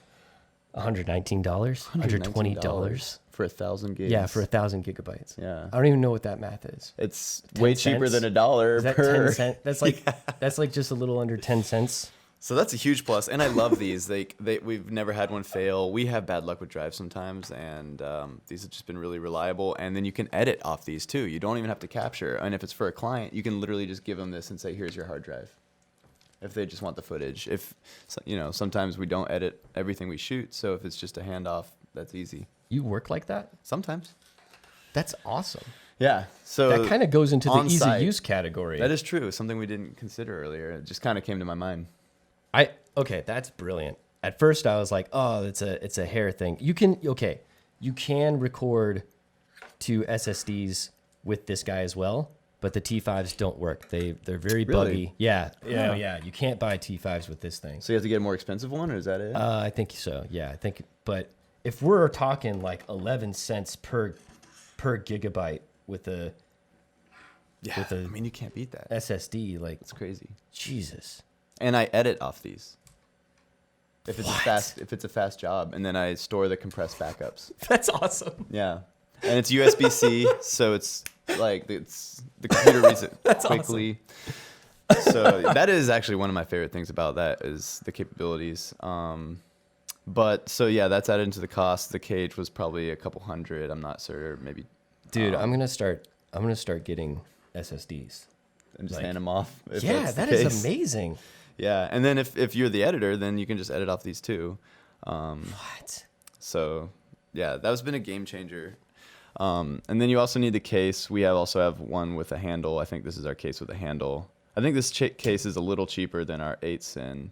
$119? $120? For 1,000 gigs. Yeah, for 1,000 gigabytes. Yeah. I don't even know what that math is. It's 10 way cheaper cents? than $1 Is that per. 10 cents? That's like that's like just a little under 10 cents. So that's a huge plus, and I love these. We've never had one fail. We have bad luck with drives sometimes, and these have just been really reliable. And then you can edit off these too. You don't even have to capture. And if it's for a client, you can literally just give them this and say, "Here's your hard drive." If they just want the footage. If sometimes we don't edit everything we shoot, so if it's just a handoff, that's easy. You work like that? Sometimes. That's awesome. Yeah. So That kind of goes into the easy on-site. use category. That is true. Something we didn't consider earlier. It just kind of came to my mind. Okay, that's brilliant. At first I was like, oh, it's a hair thing. You can record to SSDs with this guy as well, but the T5s don't work. They're very Really? buggy. Yeah. You can't buy T5s with this thing. So you have to get a more expensive one, or is that it? I think so. Yeah, but if we're talking like 11 cents per gigabyte with a yeah. I mean, you can't beat that. SSD, like It's crazy. Jesus. And I edit off these. if it's a fast job, and then I store the compressed backups. That's awesome. Yeah, and it's USB-C, so it's like the computer reads it That's quickly. So that is actually one of my favorite things about that is the capabilities. But so yeah, that's added into the cost. The cage was probably a couple hundred. I'm not sure, maybe. Dude, I'm gonna start getting SSDs And just hand them off. Yeah, that is amazing. Yeah, and then if you're the editor, then you can just edit off these too. What? So yeah, that's been a game changer. And then you also need the case. We also have one with a handle. I think this is our case with a handle. I think this case is a little cheaper than our 8-sin.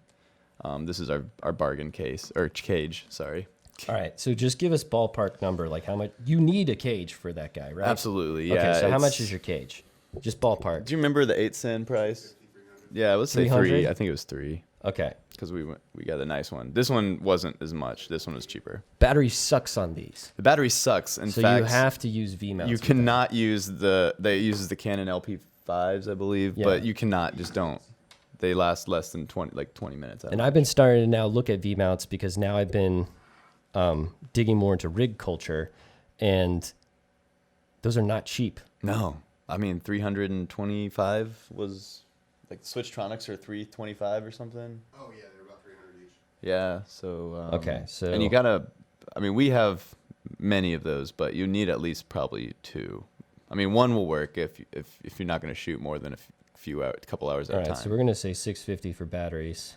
This is our bargain case, or cage, sorry. All right, so just give us ballpark number, like how much you need a cage for that guy, right? Absolutely, yeah. Okay, so how much is your cage? Just ballpark. Do you remember the 8-sin price? Yeah, let's say 300? 3. I think it was 3 Okay. because we got a nice one. This one wasn't as much. This one was cheaper. Battery sucks on these. The battery sucks. In So fact, you have to use V-mounts. you with cannot use they uses the Canon LP5s, I believe, Yeah. but you cannot. Just don't. They last less than 20 minutes. And I've been starting to now look at V-mounts because now I've been digging more into rig culture, and those are not cheap. No, I mean 325 was like Switchtronics are 325 or something. Oh yeah, they're about 300 each. Yeah, so Okay, so and you gotta. I mean, we have many of those, but you need at least probably 2. I mean, one will work if you're not going to shoot more than a couple hours at all a right, time. so we're gonna say 650 for batteries.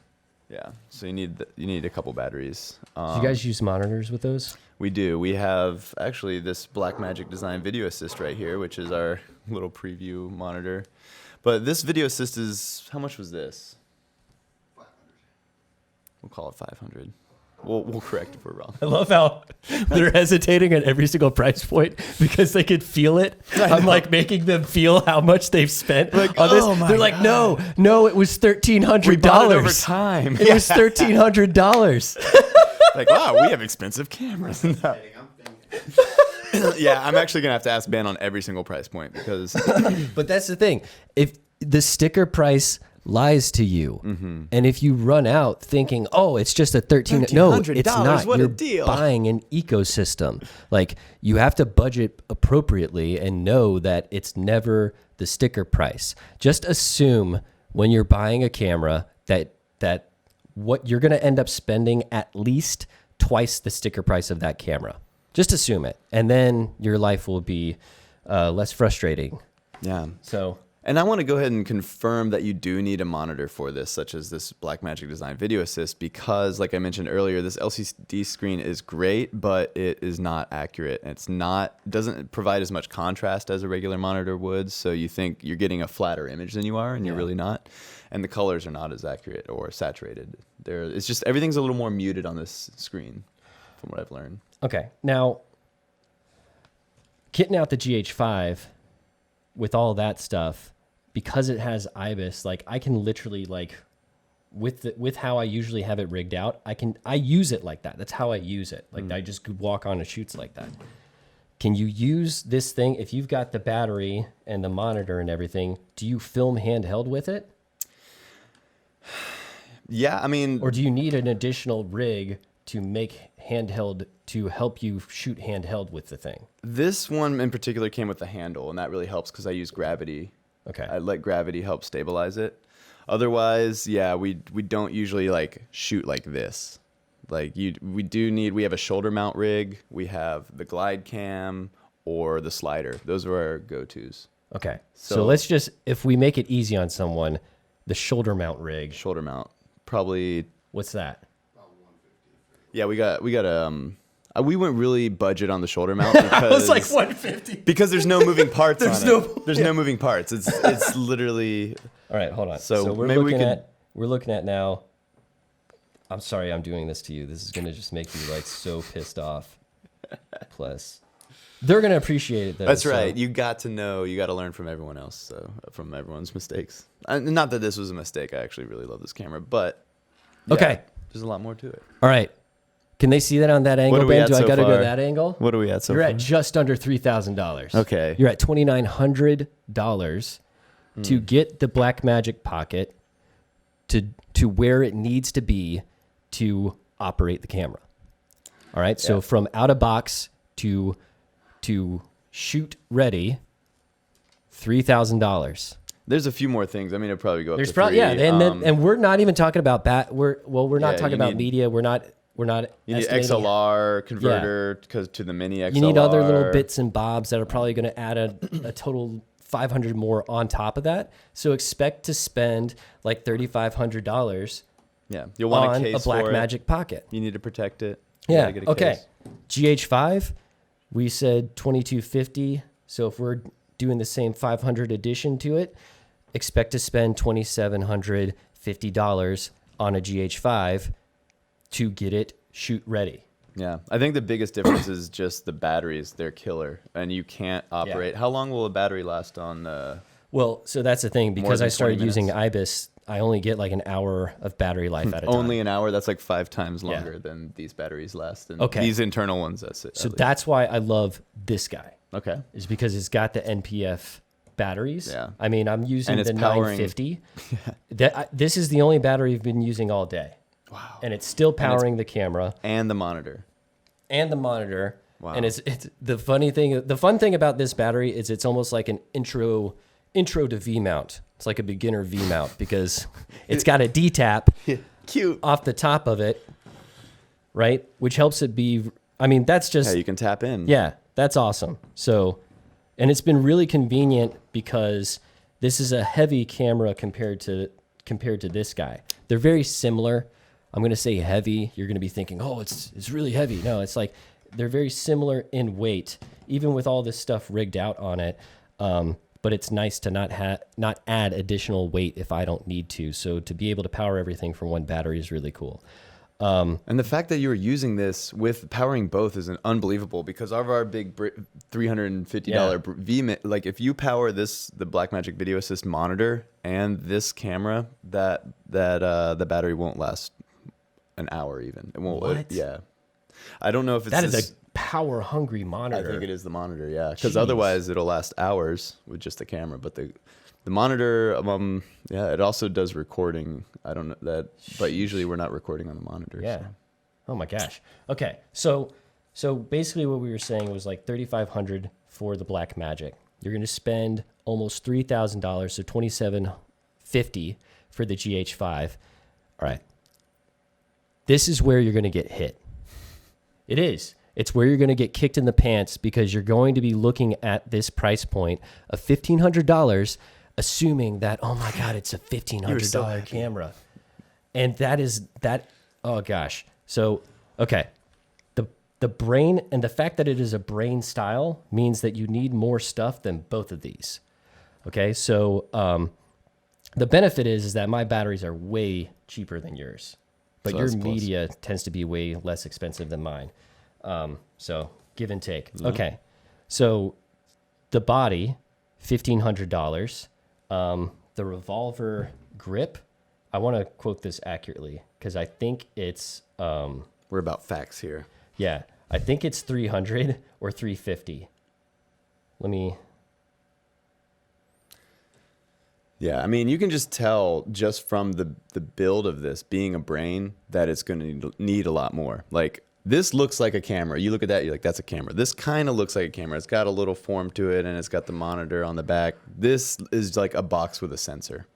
Yeah, so you need a couple batteries. Do you guys use monitors with those? We do. We have actually this Blackmagic Design Video Assist right here, which is our little preview monitor. But this Video Assist is, how much was this? 500. We'll call it 500. We'll correct if we're wrong. I love how they're hesitating at every single price point because they could feel it. I'm like making them feel how much they've spent on this. oh my They're like, no, it was $1,300. We bought it over time. It was $1,300. Like, wow, we have expensive cameras. I'm thinking. Yeah, I'm actually gonna have to ask Ben on every single price point because But that's the thing. If the sticker price lies to you, and if you run out thinking, oh, it's just a no, it's not. What You're a deal. buying an ecosystem. Like, you have to budget appropriately and know that it's never the sticker price. Just assume when you're buying a camera that what you're going to end up spending at least twice the sticker price of that camera. Just assume it, and then your life will be less frustrating. yeah. So, And I want to go ahead and confirm that you do need a monitor for this, such as this Blackmagic Design Video Assist, because, like I mentioned earlier, this LCD screen is great, but it is not accurate. It's doesn't provide as much contrast as a regular monitor would, so you think you're getting a flatter image than you are, and you're really not. And the colors are not as accurate or saturated. It's just everything's a little more muted on this screen, from what I've learned. okay, now kitting out the GH5 with all that stuff, because it has IBIS, like I can literally like with how I usually have it rigged out, I use it like that. That's how I use it. Like I just could walk on and shoots like that. Can you use this thing if you've got the battery and the monitor and everything? Do you film handheld with it? Yeah, I mean, Or do you need an additional rig to make handheld to help you shoot handheld with the thing? this one in particular came with the handle, and that really helps because I use gravity. Okay. I let gravity help stabilize it. Otherwise, yeah, we don't usually like shoot like this. Like we have a shoulder mount rig, we have the glide cam or the slider. Those are our go-tos. Okay. So So- let's just, if we make it easy on someone, the shoulder mount rig. Shoulder mount, probably. What's that? About 150. Yeah, we went really budget on the shoulder mount because I was like 150. because there's no moving parts There's on it. There's no moving parts. It's literally. All right, hold on. So we're maybe we looking could- we're looking at now. I'm sorry I'm doing this to you. This is going to just make you like so pissed off. Plus, they're going to appreciate it though. That's so- right. You got to learn from everyone else, so from everyone's mistakes. Not that this was a mistake. I actually really love this camera, but yeah, Okay. there's a lot more to it. All right. Can they see that on that angle, are we Ben? at Do I so got to go far? that angle? What are we at so You're far? at just under $3,000. Okay. You're at $2,900 to get the Blackmagic Pocket to where it needs to be to operate the camera. All right. So Yeah. from out of box to shoot ready, $3,000. There's a few more things. I mean, it'll probably go up There's to probably, three. and we're not even talking about we're not Yeah, talking you about need- media. We're not You need estimating- XLR converter because to the mini XLR. You need other little bits and bobs that are probably going to add a total 500 more on top of that. So expect to spend like $3,500 Yeah, you'll want on a case a for it. Blackmagic Pocket. You need to protect it. You Yeah. gotta get a Okay. case. GH5, we said 2250. So if we're doing the same 500 addition to it, expect to spend $2,750 on a GH5 to get it shoot ready. Yeah, I think the biggest difference is just the batteries. They're killer, and you can't operate. How long will a battery last on? Well, so that's the thing. Because than I started 20 using minutes? IBIS, I only get like an hour of battery life at a time. Only an hour. That's like 5 times Yeah. longer than these batteries last. And Okay. These internal ones. That's it. So that's why I love this guy, okay. is because it's got the NPF batteries. Yeah. I mean, I'm using And it's the powering- 950. This is the only battery I've been using all day. Wow. And it's still powering the camera And the monitor. and the monitor. Wow. And it's the fun thing about this battery is it's almost like an intro to V mount. It's like a beginner V mount because it's got a D tap Cute. off the top of it, right? Which helps it be. I mean, that's just Yeah, you can tap in. yeah, that's awesome. So, and it's been really convenient because this is a heavy camera compared to this guy. They're very similar. I'm going to say heavy. You're going to be thinking, "Oh, it's really heavy." No, it's like they're very similar in weight, even with all this stuff rigged out on it. But it's nice to not add additional weight if I don't need to. So to be able to power everything from one battery is really cool. And the fact that you were using this with powering both is unbelievable because of our big $350 like if you power the Blackmagic Video Assist monitor and this camera, the battery won't last an hour even. It won't. What? Yeah. I don't know if it's That is a power hungry monitor. I think it is the monitor, yeah. Because Jeez. otherwise it'll last hours with just the camera. But the monitor, yeah, it also does recording. I don't know that, but usually we're not recording on the monitor. Yeah. So. Oh my gosh. Okay. So basically what we were saying was like $3,500 for the Blackmagic. You're going to spend almost $3,000, so $2,750 for the GH5. All right. This is where you're going to get hit. It is. It's where you're going to get kicked in the pants because you're going to be looking at this price point of $1,500, assuming that, oh my God, it's a $1,500 camera. And oh gosh. So, okay. The brain and the fact that it is a brain style means that you need more stuff than both of these. Okay. So, the benefit is that my batteries are way cheaper than yours, but So your that's a plus. media tends to be way less expensive than mine. So give and take. Yeah. Okay. So the body, $1,500. The revolver grip, I want to quote this accurately because I think it's, We're about facts here. yeah, I think it's 300 or 350. Let me, Yeah, I mean, you can just tell just from the build of this being a brain that it's going to need a lot more. Like, this looks like a camera. You look at that, you're like, that's a camera. This kind of looks like a camera. It's got a little form to it, and it's got the monitor on the back. This is like a box with a sensor.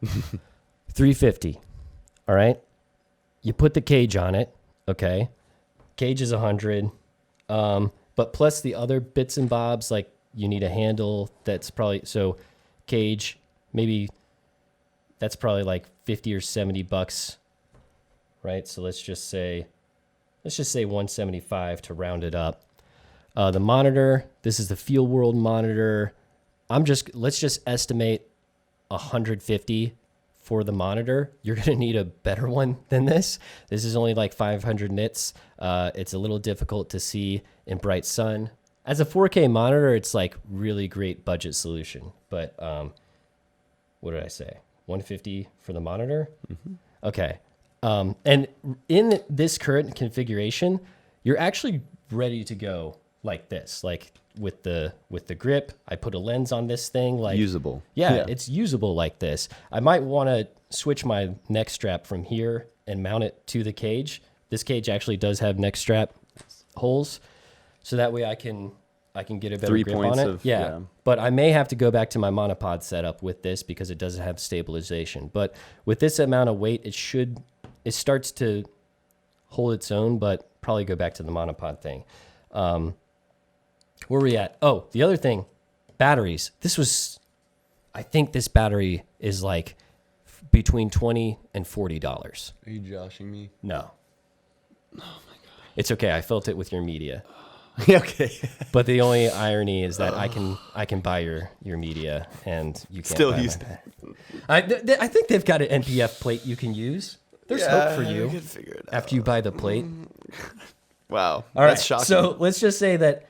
350. All right. You put the cage on it. Okay. Cage is 100. But plus the other bits and bobs, like you need a handle that's probably, so cage, maybe that's probably like 50 or 70 bucks. Right. So let's just say 175 to round it up. The monitor, this is the Field World monitor. Let's just estimate 150 for the monitor. You're going to need a better one than this. This is only like 500 nits. It's a little difficult to see in bright sun. As a 4K monitor, it's like really great budget solution. But what did I say? 150 for the monitor? Mm-hmm. Okay. And in this current configuration, you're actually ready to go like this, like with the grip. I put a lens on this thing, like Usable. Yeah, it's usable like this. I might want to switch my neck strap from here and mount it to the cage, This cage actually does have neck strap holes, so that way I can get a better 3 grip points on it. of- Yeah. yeah. But I may have to go back to my monopod setup with this because it doesn't have stabilization. But with this amount of weight, it starts to hold its own, but probably go back to the monopod thing. Where are we at? Oh, the other thing, batteries. I think this battery is like between $20 and $40. Are you joshing me? No. Oh my God. It's okay. I felt it with your media. Okay. But the only irony is that I can buy your media and you can't Still buy use I think they've got an NPF plate you can use. There's hope for we you can figure it out. after you buy the plate. Wow. All right. That's shocking. So let's just say that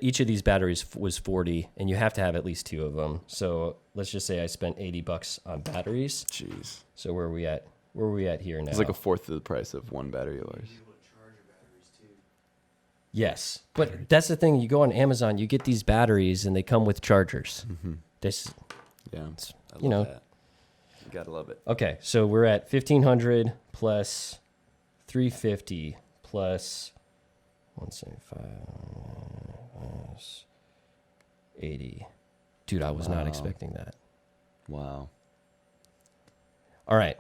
each of these batteries was 40 and you have to have at least 2 of them. So let's just say I spent $80 on batteries. Jeez. So where are we at? Where are we at here now? It's like a fourth of the price of one battery of ours. Yes, but that's the thing. You go on Amazon, you get these batteries, and they come with chargers. Mm-hmm. This, Yeah. I you know. love that. You gotta love it. okay. So we're at 1,500 plus 350 plus 175 plus 80. Dude, I was not Wow. expecting that. Wow. All right.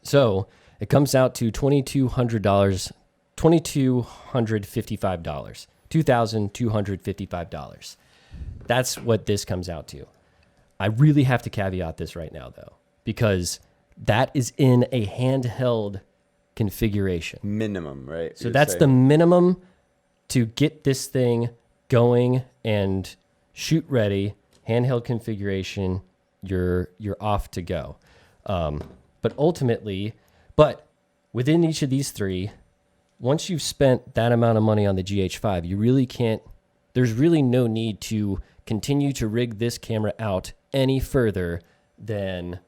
So it comes out to $2,255. $2,255. That's what this comes out to. I really have to caveat this right now, though, because that is in a handheld configuration. Minimum, right? So that's the minimum to get this thing going and shoot ready. Handheld configuration, you're off to go. But ultimately, within each of these three, once you've spent that amount of money on the GH5, you really can't, there's really no need to continue to rig this camera out any further than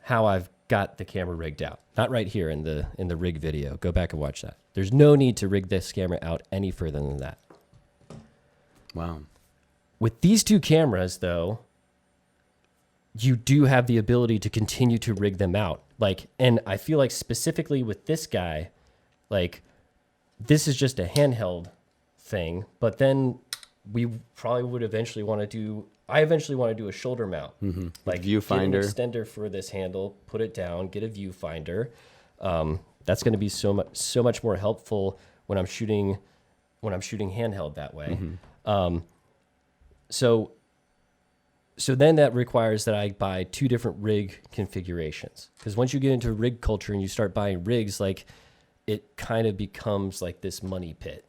how I've got the camera rigged out. Not right here in the rig video. Go back and watch that. There's no need to rig this camera out any further than that. Wow. With these two cameras, though, you do have the ability to continue to rig them out. And I feel like specifically with this guy, this is just a handheld thing, but then we probably would eventually want to do, I eventually want to do a shoulder mount. Mm-hmm. Get Viewfinder. an extender for this handle, put it down, get a viewfinder. That's going to be so much more helpful when I'm shooting handheld that way. Mm-hmm. So then that requires that I buy 2 different rig configurations. Because once you get into rig culture and you start buying rigs, it kind of becomes like this money pit,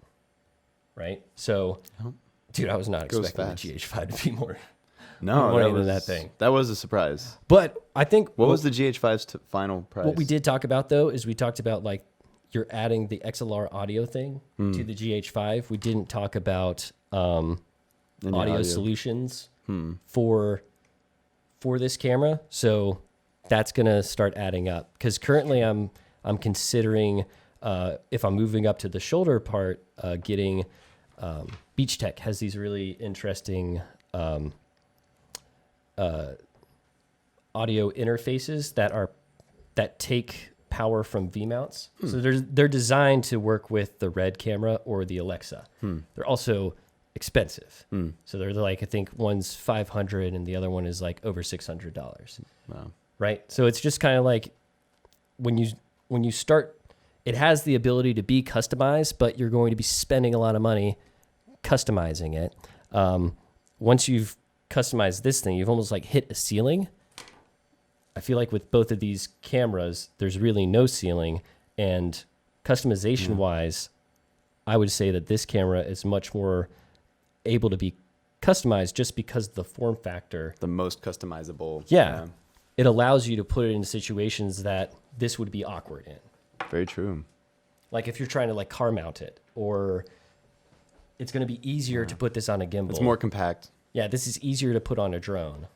right? So, dude, I was not Goes expecting the GH5 to be more No, money than that thing. That was a surprise. But I think What was the GH5's final price? what we did talk about, though, is we talked about you're adding the XLR audio thing to the GH5. We didn't talk about audio solutions for this camera. So that's going to start adding up. Because currently I'm considering, if I'm moving up to the shoulder part, getting Beach Tech has these really interesting audio interfaces that take power from V-mounts. So they're designed to work with the Red camera or the Alexa. They're also expensive. So they're I think one's $500 and the other one is over $600. Wow. Right? So it's just kind of when you start, it has the ability to be customized, but you're going to be spending a lot of money customizing it. Once you've customized this thing, you've almost hit a ceiling. I feel like with both of these cameras, there's really no ceiling, and customization wise, I would say that this camera is much more able to be customized just because of the form factor. The most customizable. Yeah. It allows you to put it in situations that this would be awkward in. Very true. If you're trying to car mount it, or it's going to be easier to put this on a gimbal. It's more compact. Yeah, this is easier to put on a drone.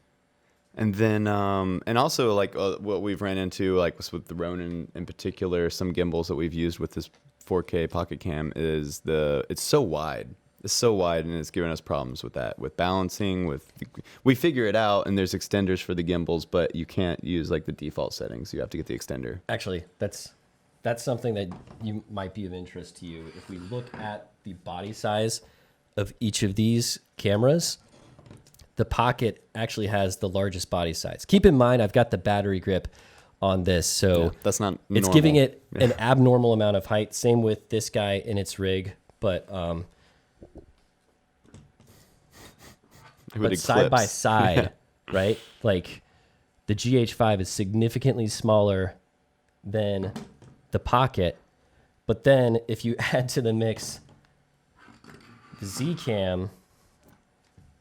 And then, and also what we've ran into, with the Ronin in particular, some gimbals that we've used with this 4K pocket cam is it's so wide. It's so wide, and it's given us problems with that, with balancing. We figure it out, and there's extenders for the gimbals, but you can't use like the default settings. You have to get the extender. Actually, that's something that you might be of interest to you. If we look at the body size of each of these cameras, the Pocket actually has the largest body size. Keep in mind, I've got the battery grip on this, so that's not it's normal. giving it an abnormal amount of height. Same with this guy in its rig, but side by side, right? Like the GH5 is significantly smaller than the Pocket, but then if you add to the mix the Z-Cam,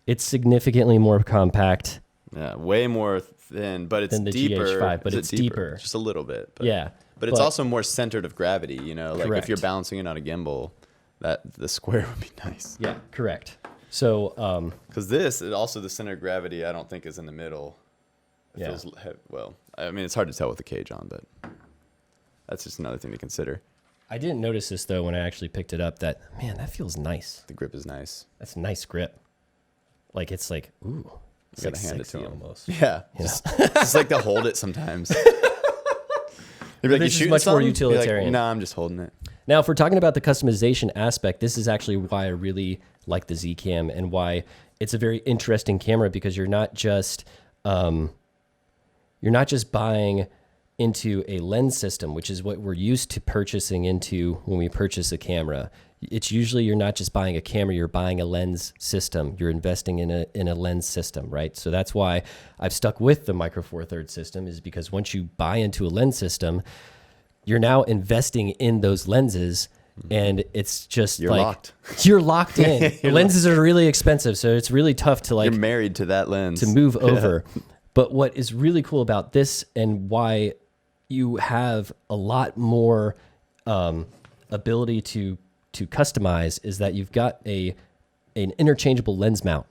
it's significantly more compact. Yeah, way more thin, but it's than the deeper. GH5, but it's deeper. Just a little bit. But, Yeah. But it's also more centered of gravity, you know? Like Correct. if you're balancing it on a gimbal, that the square would be nice. Yeah, correct. So, Because this, also the center of gravity, I don't think is in the middle. It Yeah. feels, well, I mean, it's hard to tell with the cage on, but that's just another thing to consider. I didn't notice this though when I actually picked it up. That man, that feels nice. The grip is nice. That's a nice grip. Like it's like ooh, it's You gotta like hand it sexy to him. almost. Yeah, You know? just like to hold it sometimes. You'd be like, This "You is much shooting more something?" You'd be like, utilitarian. "Nah, I'm just holding it." Now, if we're talking about the customization aspect, this is actually why I really like the Z-Cam and why it's a very interesting camera, because you're not just buying into a lens system, which is what we're used to purchasing into when we purchase a camera. It's usually you're not just buying a camera, you're buying a lens system. You're investing in a lens system, right? So that's why I've stuck with the Micro Four Thirds system, is because once you buy into a lens system, you're now investing in those lenses, and it's just You're like locked. you're locked in. The lenses are really expensive, so it's really tough to like You're married to that lens. to move over. But what is really cool about this, and why you have a lot more ability to customize, is that you've got an interchangeable lens mount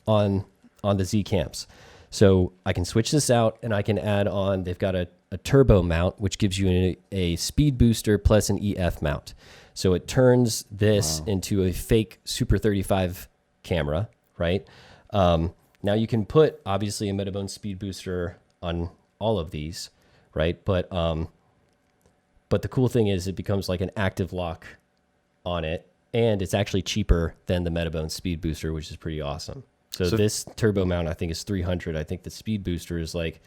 on the Z cams. So I can switch this out, and I can add on. They've got a turbo mount, which gives you a speed booster plus an EF mount. So it turns this into a fake Super 35 camera, right? Now you can put obviously a Metabone speed booster on all of these, right? But the cool thing is it becomes like an active lock on it, and it's actually cheaper than the Metabone speed booster, which is pretty awesome. So this turbo mount I think is $300. I think the speed booster is like,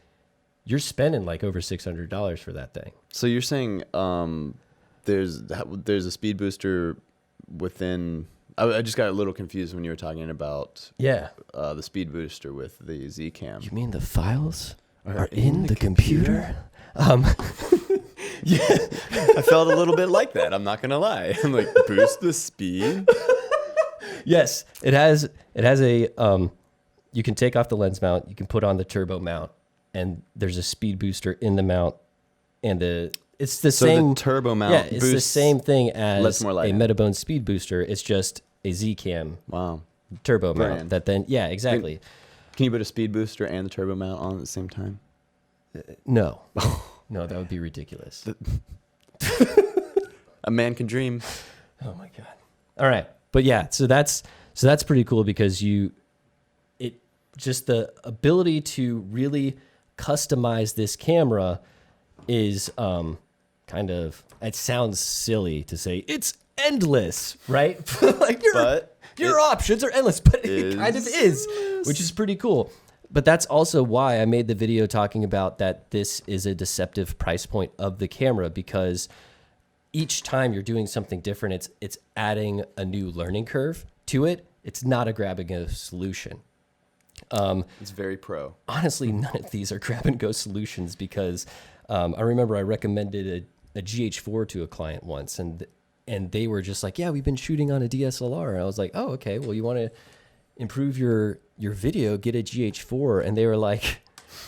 you're spending like over $600 for that thing. So you're saying there's a speed booster within. I just got a little confused when you were talking about the speed booster with the Z cam. You mean the files are in the computer? Yeah, I felt a little bit like that. I'm not gonna lie. I'm like, boost the speed. Yes, it has a you can take off the lens mount, you can put on the turbo mount, and there's a speed booster in the mount, and it's the same. The turbo mount. Yeah, it's the same thing as a more light Metabone speed booster. It's just a Z-Cam Wow. turbo Brand. mount that then exactly. Can you put a speed booster and the turbo mount on at the same time? No, no, that would be ridiculous. A man can dream. Oh my god! All right, but yeah, so that's pretty cool, because just the ability to really customize this camera is kind of, it sounds silly to say it's endless, right? Like your options are endless, but it kind of is, which is pretty cool. But that's also why I made the video talking about that this is a deceptive price point of the camera, because each time you're doing something different, it's adding a new learning curve to it. It's not a grab and go solution. It's very pro. Honestly, none of these are grab and go solutions, because I remember I recommended a GH4 to a client once, and they were just like, yeah, we've been shooting on a DSLR. And I was like, oh, okay, well, you want to improve your video, get a GH4. And they were like,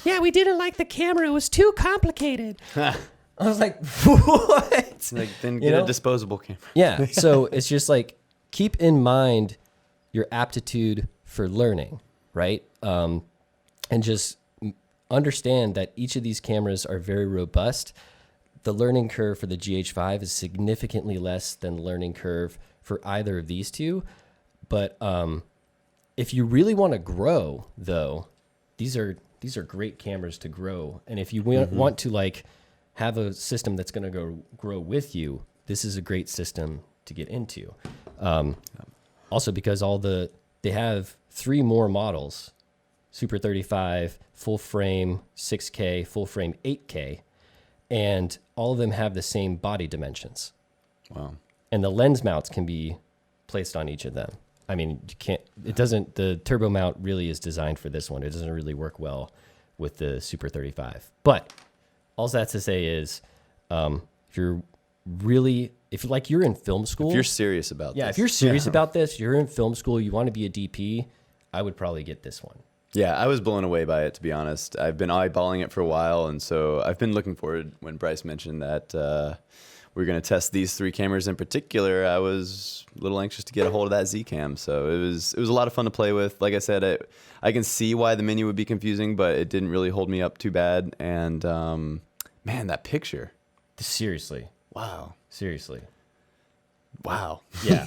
yeah, we didn't like the camera. It was too complicated. I was like, what? Like, then get a disposable camera. Yeah. So it's just like, keep in mind your aptitude for learning, right? And just understand that each of these cameras are very robust. The learning curve for the GH5 is significantly less than the learning curve for either of these two. But if you really want to grow, though, these are great cameras to grow. And if you want to like have a system that's going to grow with you, this is a great system to get into. Also, because they have 3 more models: Super 35, full frame 6K, full frame 8K, and all of them have the same body dimensions. Wow. And the lens mounts can be placed on each of them. I mean, the turbo mount really is designed for this one. It doesn't really work well with the Super 35. But all that's to say is, if you're in film school. If you're serious about this. Yeah, if you're serious about this, you're in film school, you want to be a DP, I would probably get this one. Yeah, I was blown away by it, to be honest. I've been eyeballing it for a while, and so I've been looking forward when Bryce mentioned that we're going to test these 3 cameras in particular. I was a little anxious to get a hold of that Z-Cam, so it was a lot of fun to play with. Like I said, I can see why the menu would be confusing, but it didn't really hold me up too bad. And man, that picture. Seriously. Wow. Seriously. Wow. Yeah.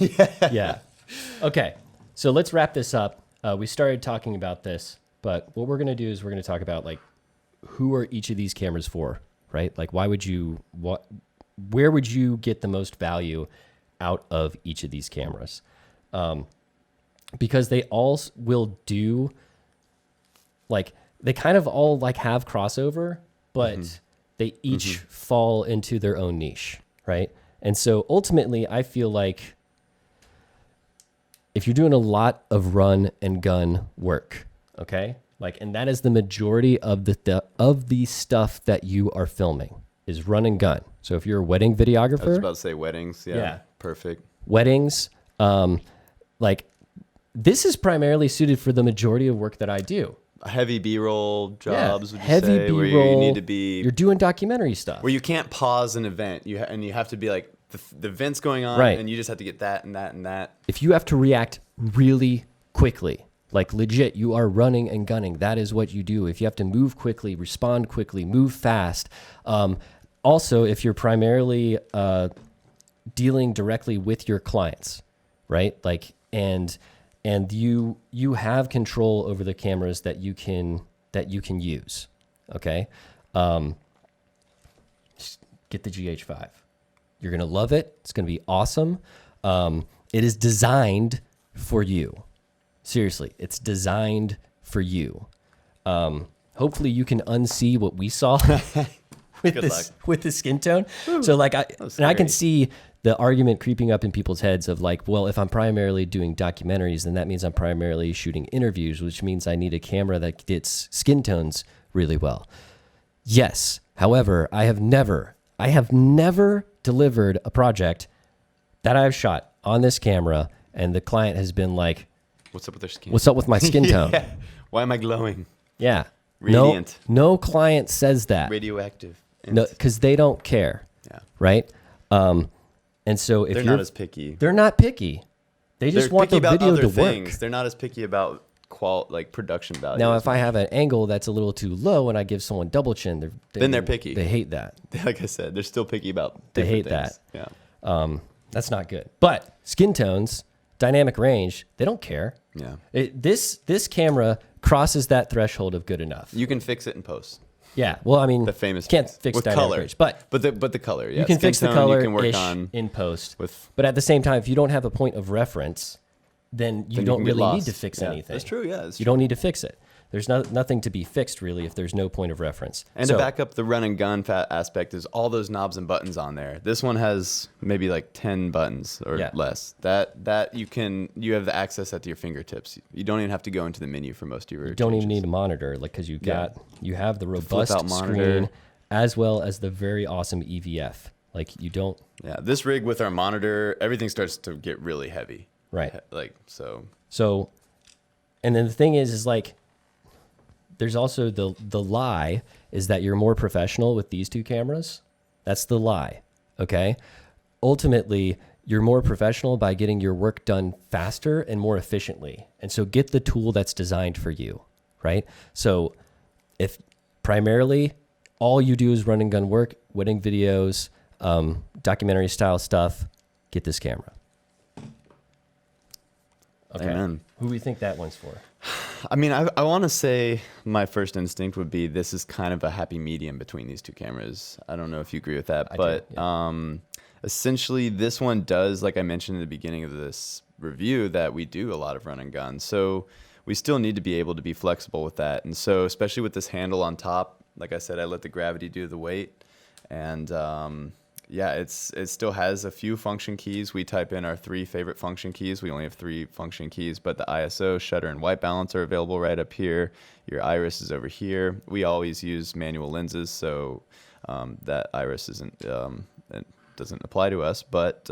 Yeah. Okay, so let's wrap this up. We started talking about this, but what we're going to do is we're going to talk about like who are each of these cameras for, right? Like where would you get the most value out of each of these cameras? Because they all will do, like, they kind of all like have crossover, but they each fall into their own niche, right? And so ultimately I feel like if you're doing a lot of run and gun work, okay? Like, and that is the majority of the stuff that you are filming is run and gun. So if you're a wedding videographer, I was about to say weddings. Yeah. Perfect. Weddings, like this is primarily suited for the majority of work that I do. Heavy B-roll jobs, would you heavy say, B-roll, where you need to be. You're doing documentary stuff. Where you can't pause an event, and you have to be like the event's going on, right, and you just have to get that and that and that. If you have to react really quickly, like legit, you are running and gunning. That is what you do. If you have to move quickly, respond quickly, move fast. Also, if you're primarily dealing directly with your clients, right? Like, and you have control over the cameras that you can use. Okay, just get the GH5. You're gonna love it. It's gonna be awesome. It is designed for you. Seriously, it's designed for you. Hopefully, you can unsee what we saw with the skin tone. Ooh, so, like, I can see the argument creeping up in people's heads of like, well, if I'm primarily doing documentaries, then that means I'm primarily shooting interviews, which means I need a camera that gets skin tones really well. Yes. However, I have never delivered a project that I've shot on this camera and the client has been like, what's up with their skin? What's up with my skin tone? Yeah. Why am I glowing? Yeah. Radiant. No client says that. Radioactive. No, because they don't care. Yeah. Right? And so if they're not as picky. They're not picky. They just want the video to work. They're not as picky about production value. Now, if I have an angle that's a little too low and I give someone double chin, then they're picky. They hate that. Like I said, they're still picky about They hate things. that. Yeah. That's not good. But skin tones, dynamic range, they don't care. Yeah. This camera crosses that threshold of good enough. You can fix it in post. Yeah. Well, I mean, the famous can't fix with dynamic color, range, but the color. Yeah. You can Skin fix the tone, color you can work on in post. With, but at the same time, if you don't have a point of reference, then you don't really need to fix anything. That's true. Yeah. You don't need to fix it. There's nothing to be fixed really if there's no point of reference. And to back up the run and gun aspect is all those knobs and buttons on there. This one has maybe like 10 buttons or less. That you have the access at your fingertips. You don't even have to go into the menu for most of your. You don't even need a monitor, like, because you have the robust monitor screen as well as the very awesome EVF. Like, you don't. Yeah, this rig with our monitor, everything starts to get really heavy. Right. So, and then the thing is like, there's also the lie is that you're more professional with these two cameras. That's the lie. Okay. Ultimately, you're more professional by getting your work done faster and more efficiently. And so get the tool that's designed for you. Right. So if primarily all you do is run and gun work, wedding videos, documentary style stuff, get this camera. Okay. Amen. Who do we think that one's for? I mean, I want to say my first instinct would be this is kind of a happy medium between these two cameras. I don't know if you agree with that, but essentially this one does, like I mentioned in the beginning of this review, that we do a lot of run and gun. So we still need to be able to be flexible with that. And so especially with this handle on top, like I said, I let the gravity do the weight. And yeah, it still has a few function keys. We type in our 3 favorite function keys. We only have 3 function keys, but the ISO, shutter, and white balance are available right up here. Your iris is over here. We always use manual lenses, so that iris it doesn't apply to us. But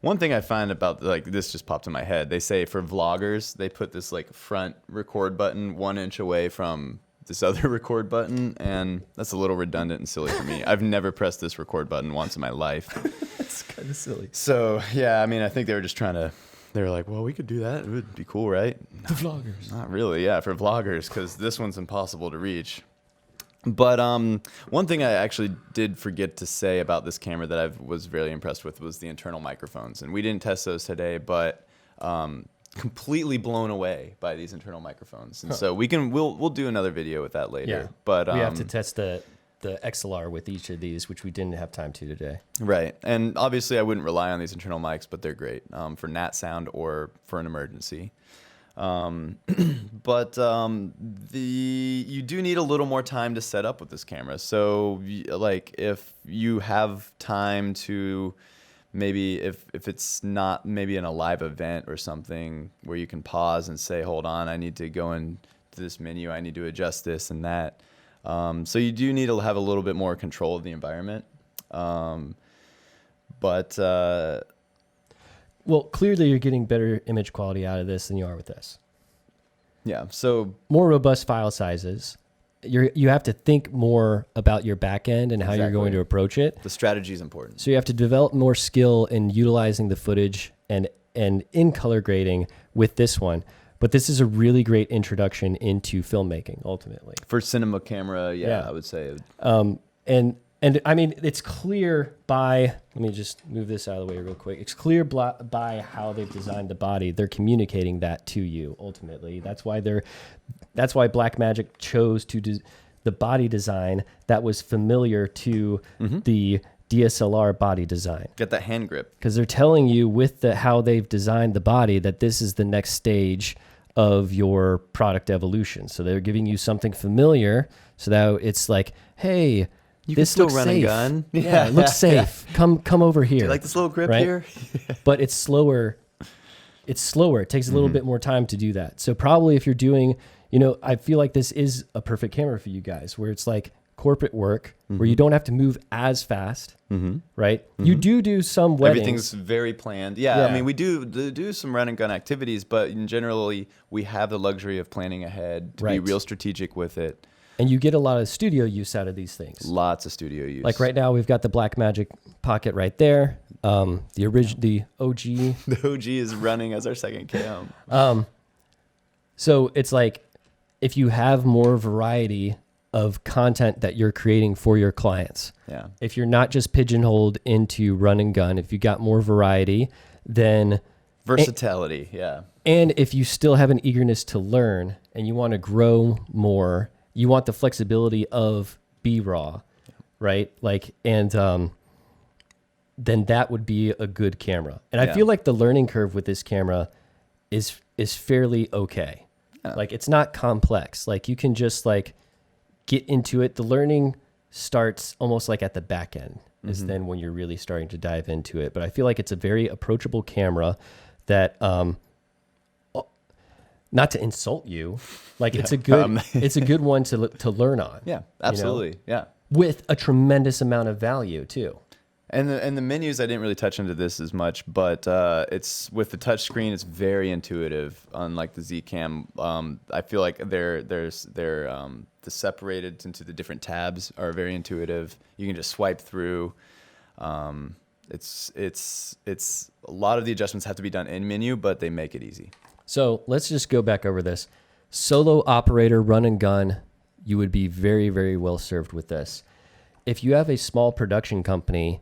one thing I find about, like, this just popped in my head. They say for vloggers, they put this like front record button 1 inch away from this other record button, and that's a little redundant and silly for me. I've never pressed this record button once in my life. It's kind of silly. So yeah, I mean, I think they were just they were like, well, we could do that. It would be cool, right? The vloggers. Not really, yeah, for vloggers, because this one's impossible to reach. But one thing I actually did forget to say about this camera that I was very impressed with was the internal microphones. And we didn't test those today, but completely blown away by these internal microphones. And so we'll do another video with that later. Yeah. But we have to test the XLR with each of these, which we didn't have time to today. Right. And obviously I wouldn't rely on these internal mics, but they're great for nat sound or for an emergency. But you do need a little more time to set up with this camera. So like if you have time to maybe if it's not maybe in a live event or something where you can pause and say, hold on, I need to go into this menu. I need to adjust this and that. So you do need to have a little bit more control of the environment. Well, clearly you're getting better image quality out of this than you are with this. Yeah. So more robust file sizes. You have to think more about your back end and how you're going to approach it. The strategy is important. So you have to develop more skill in utilizing the footage and in color grading with this one. But this is a really great introduction into filmmaking, ultimately. For cinema camera, yeah. I would say. And I mean, it's clear by, let me just move this out of the way real quick. It's clear by how they've designed the body. They're communicating that to you, ultimately. That's why Blackmagic chose the body design that was familiar to the DSLR body design. Get that hand grip. Because they're telling you with how they've designed the body that this is the next stage of your product evolution. So they're giving you something familiar so that it's like, hey, you this can still looks run safe. a gun. Yeah, it looks safe. Come over here. Do you like this little grip right? here? But it's slower. It takes a little bit more time to do that. So probably if you're doing, I feel like this is a perfect camera for you guys where it's like corporate work where you don't have to move as fast, right? You do some weddings. Everything's very planned. Yeah, I mean, we do some run and gun activities, but in generally we have the luxury of planning ahead to be real strategig with it. And you get a lot of studio use out of these things. Lots of studio use. Like right now, we've got the Blackmagic Pocket right there. The OG. The OG is running as our second cam. So it's like if you have more variety of content that you're creating for your clients. Yeah. If you're not just pigeonholed into run and gun, if you got more variety, then versatility. Yeah. And if you still have an eagerness to learn and you want to grow more, you want the flexibility of B-raw, right? Like, and then that would be a good camera. And I feel like the learning curve with this camera is fairly okay. Yeah. Like, it's not complex. Like, you can just like get into it. The learning starts almost like at the back end is then when you're really starting to dive into it. But I feel like it's a very approachable camera that, not to insult you, like it's a good one to learn on. Yeah, absolutely. Yeah, with a tremendous amount of value too. And the menus, I didn't really touch into this as much, but it's with the touch screen, it's very intuitive. Unlike the Zcam, I feel like they're the separated into the different tabs are very intuitive. You can just swipe through. It's a lot of the adjustments have to be done in menu, but they make it easy. So let's just go back over this. Solo operator, run and gun, you would be very, very well served with this. If you have a small production company,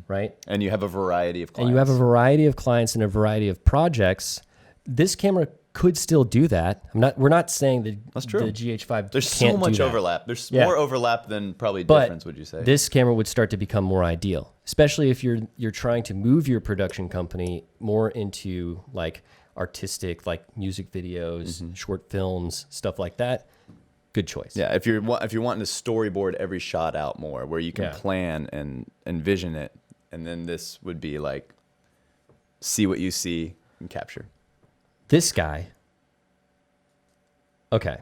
right? And you have a variety of clients. And a variety of projects, this camera could still do that. We're not saying that That's true. the GH5 There's can't so much do that. overlap. There's Yeah. more overlap than probably But difference, would you say? this camera would start to become more ideal, especially if you're trying to move your production company more into like artistic, like music videos, short films, stuff like that. Good choice. Yeah, if you're wanting to storyboard every shot out more, where you can plan and envision it, and then this would be like see what you see and capture. This guy. Okay.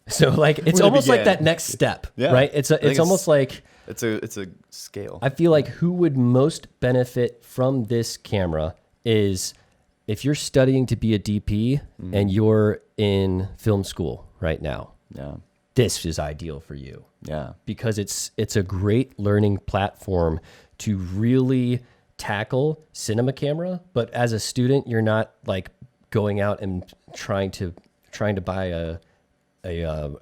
So like it's Where to almost like begin? that next step, Yeah. right? It's almost like It's a scale. I feel like who would most benefit from this camera is if you're studying to be a DP and you're in film school right now. Yeah. This is ideal for you Yeah. because it's a great learning platform to really tackle cinema camera, but as a student you're not like going out and trying to buy a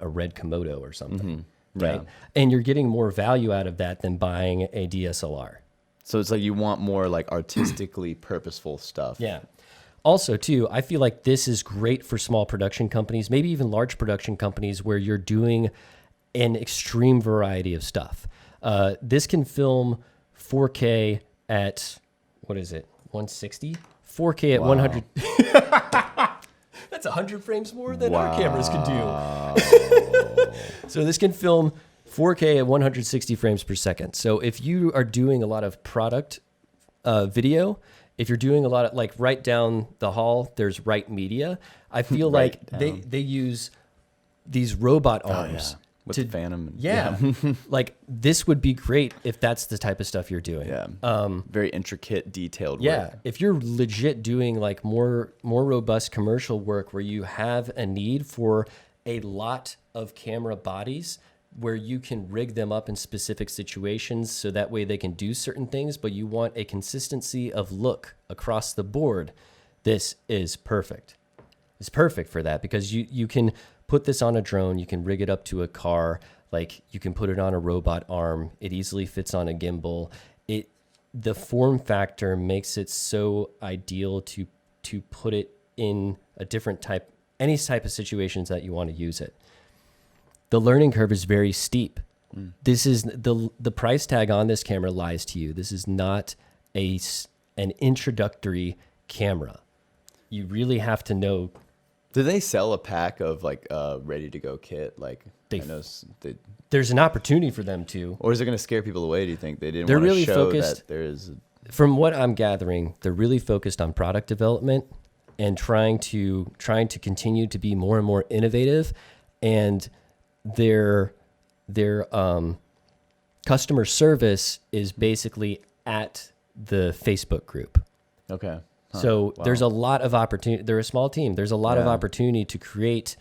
red Komodo or something, right? Yeah. And you're getting more value out of that than buying a DSLR. So it's like you want more like artistically purposeful stuff. Yeah. Also, too, I feel like this is great for small production companies, maybe even large production companies where you're doing an extreme variety of stuff. This can film 4K at, what is it, 160? 4K at 100. That's 100 frames more than our cameras can do. So this can film 4K at 160 frames per second. So if you are doing a lot of product video, if you're doing a lot of like right down the hall, there's Right Media. I feel like they use these robot arms With to the Phantom. yeah. Like this would be great if that's the type of stuff you're doing. Yeah. Very intricate, detailed Yeah, work. if you're legit doing like more robust commercial work where you have a need for a lot of camera bodies where you can rig them up in specific situations so that way they can do certain things, but you want a consistency of look across the board, this is perfect. It's perfect for that because you can put this on a drone, you can rig it up to a car, like you can put it on a robot arm, it easily fits on a gimbal. The form factor makes it so ideal to put it in a different type, any type of situations that you want to use it. The learning curve is very steep. This is the price tag on this camera lies to you. This is not an introductory camera. You really have to know. Do they sell a pack of like ready to go kit? Like There's an opportunity for them to. or is it going to scare people away? Do you think they didn't They're want to really show focused- that there is? From what I'm gathering, they're really focused on product development and trying to continue to be more and more innovative, and their customer service is basically at the Facebook group. Okay. Huh. So Wow. there's a lot of opportunity. They're a small team. There's a lot of Yeah. opportunity to create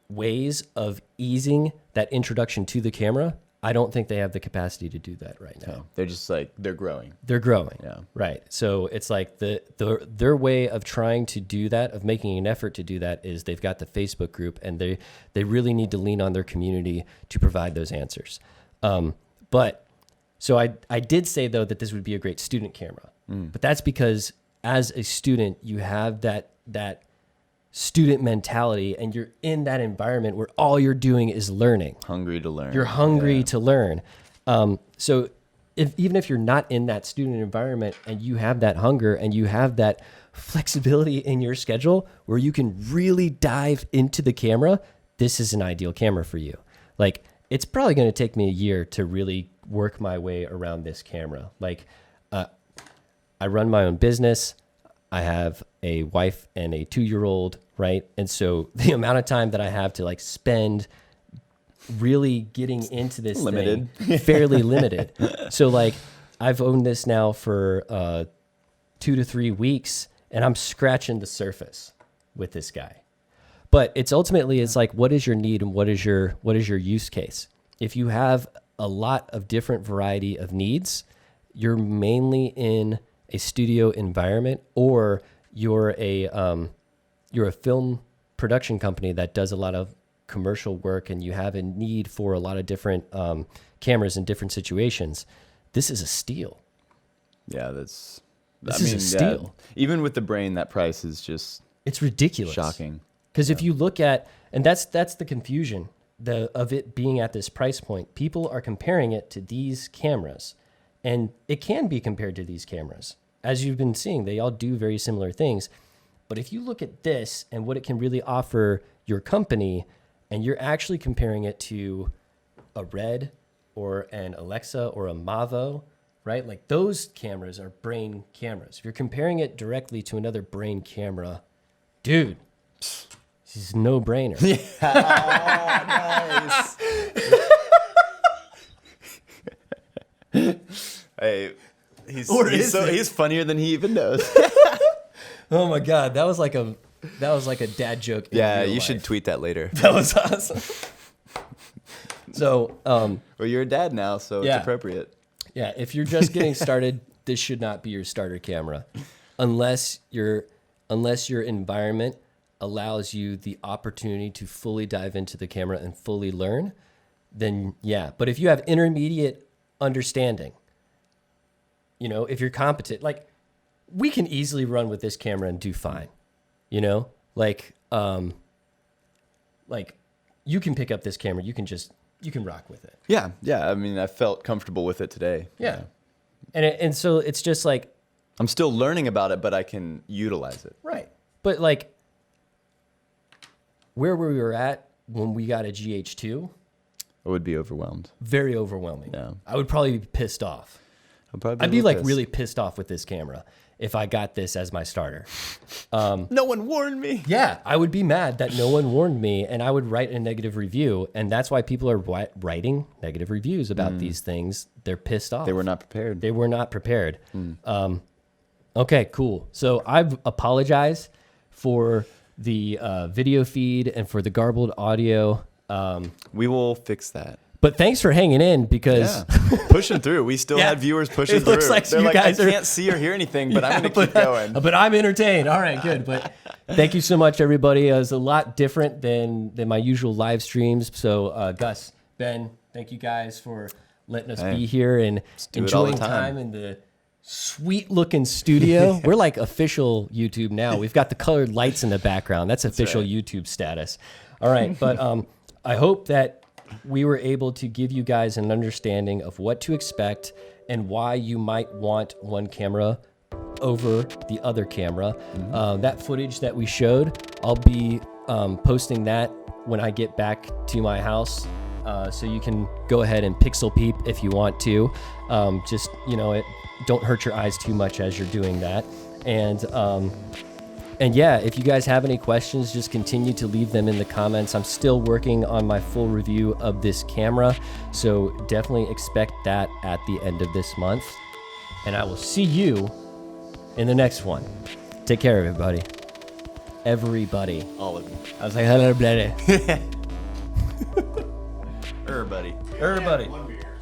ways of easing that introduction to the camera. I don't think they have the capacity to do that right now. Okay. They're just like they're growing. They're growing. Yeah. Right. So it's like their way of trying to do that, of making an effort to do that, is they've got the Facebook group, and they really need to lean on their community to provide those answers. But so I did say though that this would be a great student camera, but that's because as a student you have that student mentality, and you're in that environment where all you're doing is learning. Hungry to learn. You're hungry Yeah. to learn. So even if you're not in that student environment and you have that hunger and you have that flexibility in your schedule where you can really dive into the camera, this is an ideal camera for you. Like, it's probably going to take me a year to really work my way around this camera. Like, I run my own business. I have a wife and a 2-year-old, right? And so the amount of time that I have to like spend really getting into this Limited. thing, fairly limited. So like I've owned this now for 2 to 3 weeks, and I'm scratching the surface with this guy. But it's like, what is your need and what is your use case? If you have a lot of different variety of needs, you're mainly in a studio environment, or you're a film production company that does a lot of commercial work, and you have a need for a lot of different cameras in different situations, this is a steal. Yeah, that's This is a steal. Even with the brain, that price is just It's ridiculous. shocking. Because if you look at, and that's the confusion of it being at this price point. People are comparing it to these cameras, and it can be compared to these cameras. As you've been seeing, they all do very similar things. But if you look at this and what it can really offer your company, and you're actually comparing it to a Red or an Alexa or a Mavo, right? Like those cameras are brain cameras. If you're comparing it directly to another brain camera, dude, this is a no-brainer. Nice. Hey, he's funnier than he even knows. Oh my God, that was like a dad joke. Yeah, you should tweet that later. That was awesome. So, well, you're a dad now, so Yeah. it's appropriate. yeah, if you're just getting started, this should not be your starter camera, unless your environment allows you the opportunity to fully dive into the camera and fully learn. Then yeah, but if you have intermediate understanding, you know, if you're competent, like we can easily run with this camera and do fine, you know, like you can pick up this camera, you can rock with it. Yeah. I mean, I felt comfortable with it today. Yeah. And so it's just like, I'm still learning about it, but I can utilize it. right. But like where we were at when we got a GH2, I would be overwhelmed. very overwhelming. Yeah. I would probably be pissed off. I'd be like really pissed off with this camera if I got this as my starter. No one warned me. Yeah, I would be mad that no one warned me, and I would write a negative review. And that's why people are writing negative reviews about these things. They're pissed off. They were not prepared. They were not prepared. Okay, cool. So I've apologized for the video feed and for the garbled audio. We will fix that. But thanks for hanging in because Pushing through. We still Yeah. had viewers pushing It looks through. like They're you like, guys I are- can't see or hear anything, but I'm going to keep going. But I'm entertained. All right, good. But thank you so much, everybody. It was a lot different than my usual live streams. So Gus, Ben, thank you guys for letting us be here and do it all the enjoying time. time in the sweet looking studio. We're like official YouTube now. We've got the colored lights in the background. That's official right. YouTube status. All right, but I hope that we were able to give you guys an understanding of what to expect and why you might want one camera over the other camera. That footage that we showed, I'll be posting that when I get back to my house. So you can go ahead and pixel peep if you want to. Just, you know, don't hurt your eyes too much as you're doing that. And yeah, if you guys have any questions, just continue to leave them in the comments. I'm still working on my full review of this camera, so definitely expect that at the end of this month. And I will see you in the next one. Take care, everybody. Everybody. All of you. I was like, hello, buddy. Everybody. Everybody. One beer.